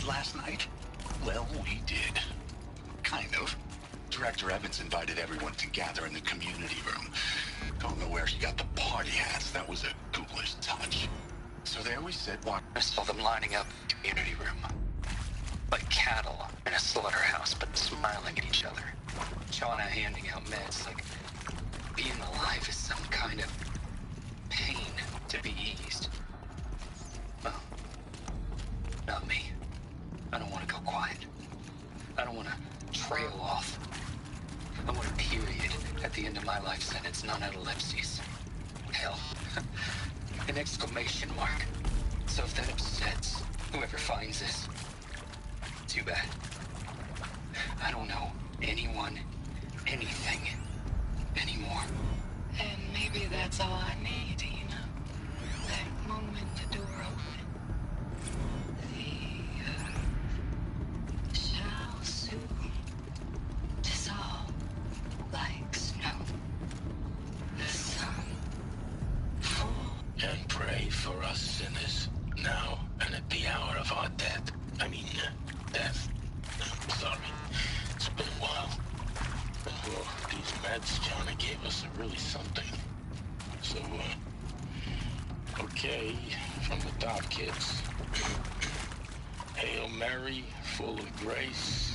Last night? Well, we did. Kind of. Director Evans invited everyone to gather in the community room. Don't know where she got the party hats. That was a ghoulish touch. So there we sit. I saw them lining up in the community room. Like cattle in a slaughterhouse, but smiling at each other. Shauna handing out meds, like being alive is some kind of pain to be eased. Well, not me. I don't want to go quiet. I don't want to trail off. I want a period at the end of my life sentence, not an ellipses. Hell, an exclamation mark. So if that upsets whoever finds this, too bad. I don't know anyone, anything, anymore. And maybe that's all I need, you know? That moment the door opened. Shall soon dissolve like snow. The sun fall. And pray for us sinners, now and at the hour of our death. Death. Sorry. It's been a while. Oh, these meds Johnny gave us are really something. So, okay, from the top, kids. Hail Mary, full of grace.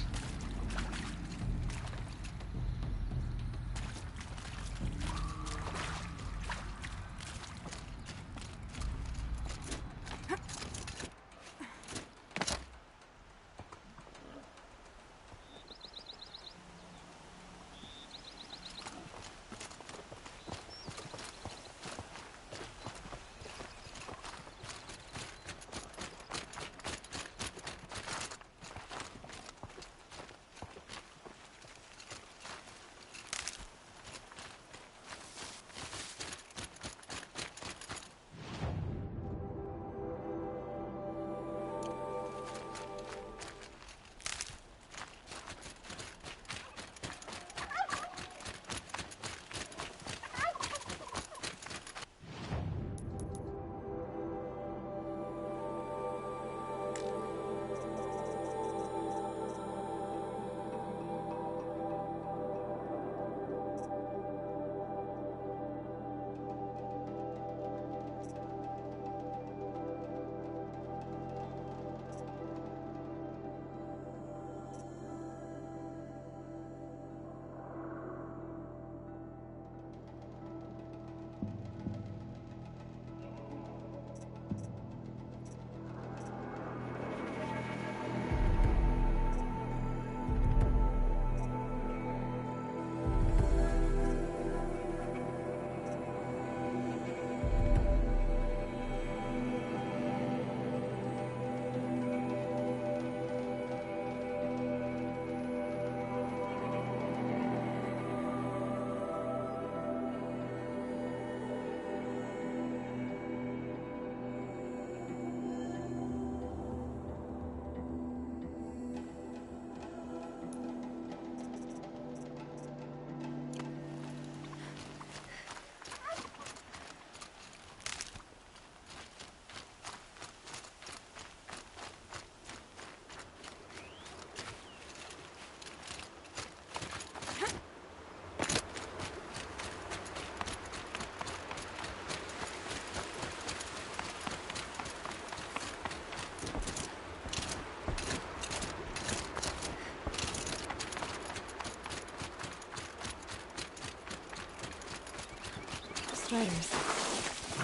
Striders.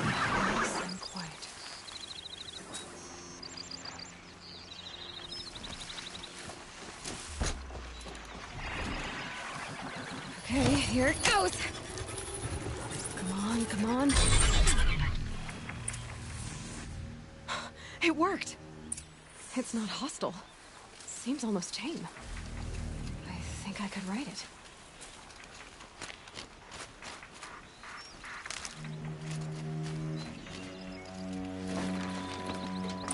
Nice and quiet. Okay, here it goes! Come on, come on. It worked! It's not hostile. Seems almost tame. I think I could ride it.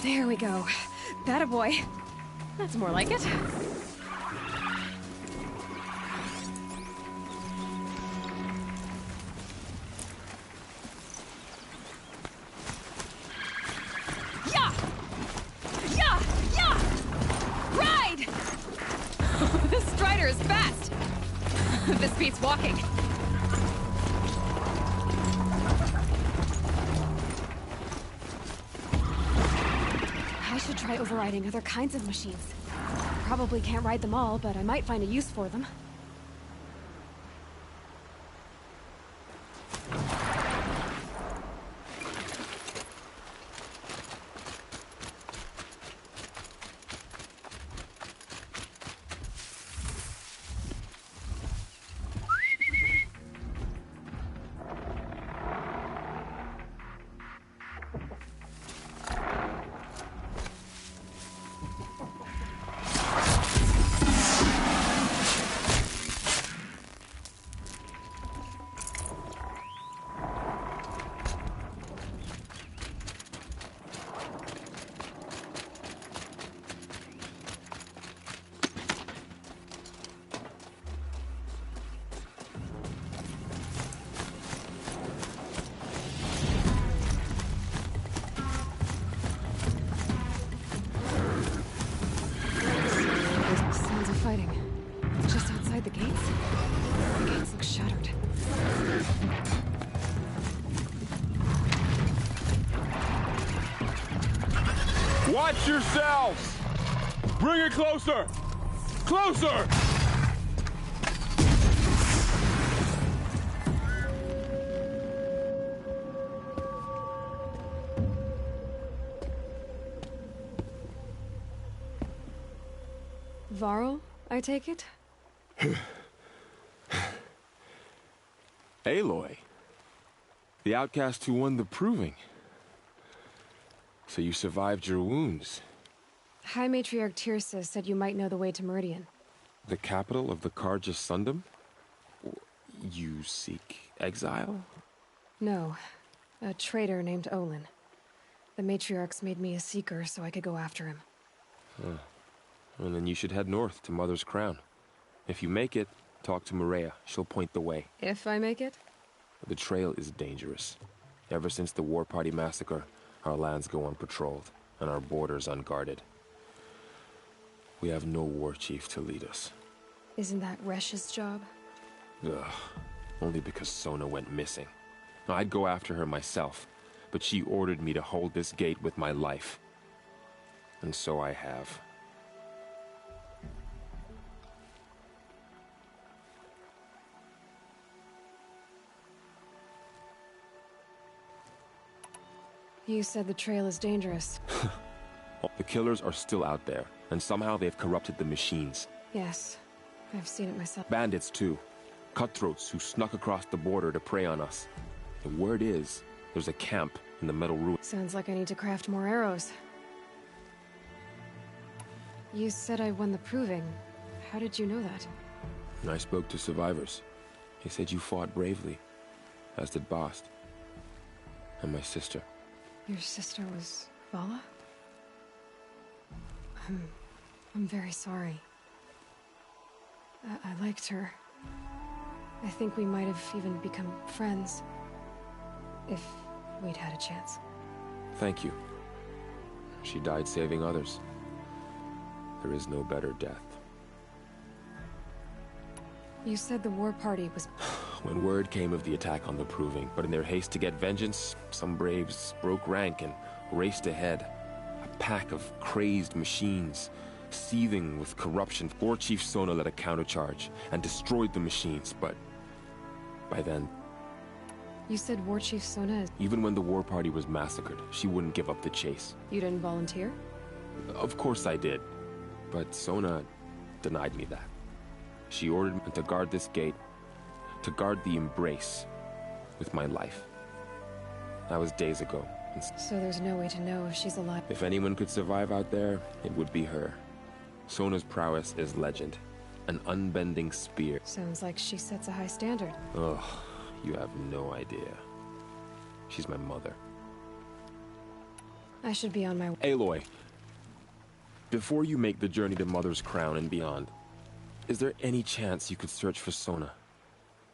There we go. That a boy. That's more like it. Yeah! Yeah! Yeah! Ride! This Strider is fast! This beats walking. I should try overriding other kinds of machines. Probably can't ride them all, but I might find a use for them. Sounds of fighting. It's just outside the gates. The gates look shattered. Watch yourselves! Bring it closer! Closer! Varl, I take it? Aloy. The outcast who won the proving. So you survived your wounds. High Matriarch Tirsa said you might know the way to Meridian. The capital of the Carja Sundom? You seek exile? No. A traitor named Olin. The Matriarchs made me a seeker so I could go after him. Huh. Well, then you should head north to Mother's Crown. If you make it, talk to Maria. She'll point the way. If I make it? The trail is dangerous. Ever since the War Party massacre, our lands go unpatrolled, and our borders unguarded. We have no war chief to lead us. Isn't that Resh's job? Ugh. Only because Sona went missing. I'd go after her myself, but she ordered me to hold this gate with my life. And so I have. You said the trail is dangerous. The killers are still out there, and somehow they've corrupted the machines. Yes, I've seen it myself. Bandits, too. Cutthroats who snuck across the border to prey on us. The word is, there's a camp in the metal ruin. Sounds like I need to craft more arrows. You said I won the proving. How did you know that? I spoke to survivors. They said you fought bravely, as did Bast. And my sister. Your sister was Vala? I'm very sorry. I liked her. I think we might have even become friends. If we'd had a chance. Thank you. She died saving others. There is no better death. You said the war party was... When word came of the attack on the Proving, but in their haste to get vengeance, some braves broke rank and raced ahead. A pack of crazed machines, seething with corruption. War Chief Sona led a countercharge and destroyed the machines, but by then, You said War Chief Sona is... Even when the war party was massacred, she wouldn't give up the chase. You didn't volunteer? Of course I did. But Sona denied me that. She ordered me to guard this gate, to guard the Embrace, with my life. That was days ago. So there's no way to know if she's alive? If anyone could survive out there, it would be her. Sona's prowess is legend. An unbending spear. Sounds like she sets a high standard. Ugh, you have no idea. She's my mother. I should be on my way. Aloy, before you make the journey to Mother's Crown and beyond, is there any chance you could search for Sona?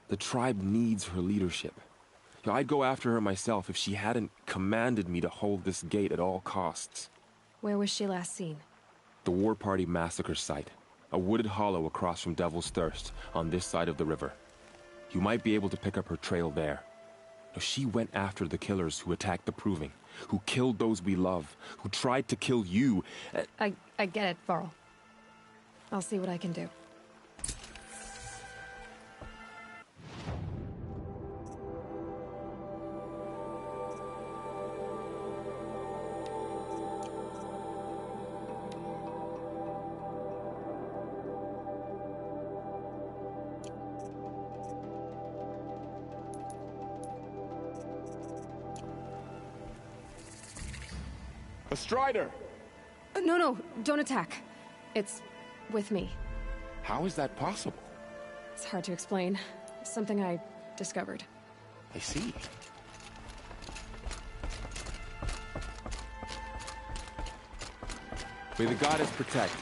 The tribe needs her leadership. I'd go after her myself if she hadn't commanded me to hold this gate at all costs. Where was she last seen? The War Party massacre site. A wooded hollow across from Devil's Thirst, on this side of the river. You might be able to pick up her trail there. She went after the killers who attacked the Proving, who killed those we love, who tried to kill you. I get it, Varl. I'll see what I can do. A Strider! No, don't attack. It's with me. How is that possible? It's hard to explain. Something I discovered. I see. May the goddess protect.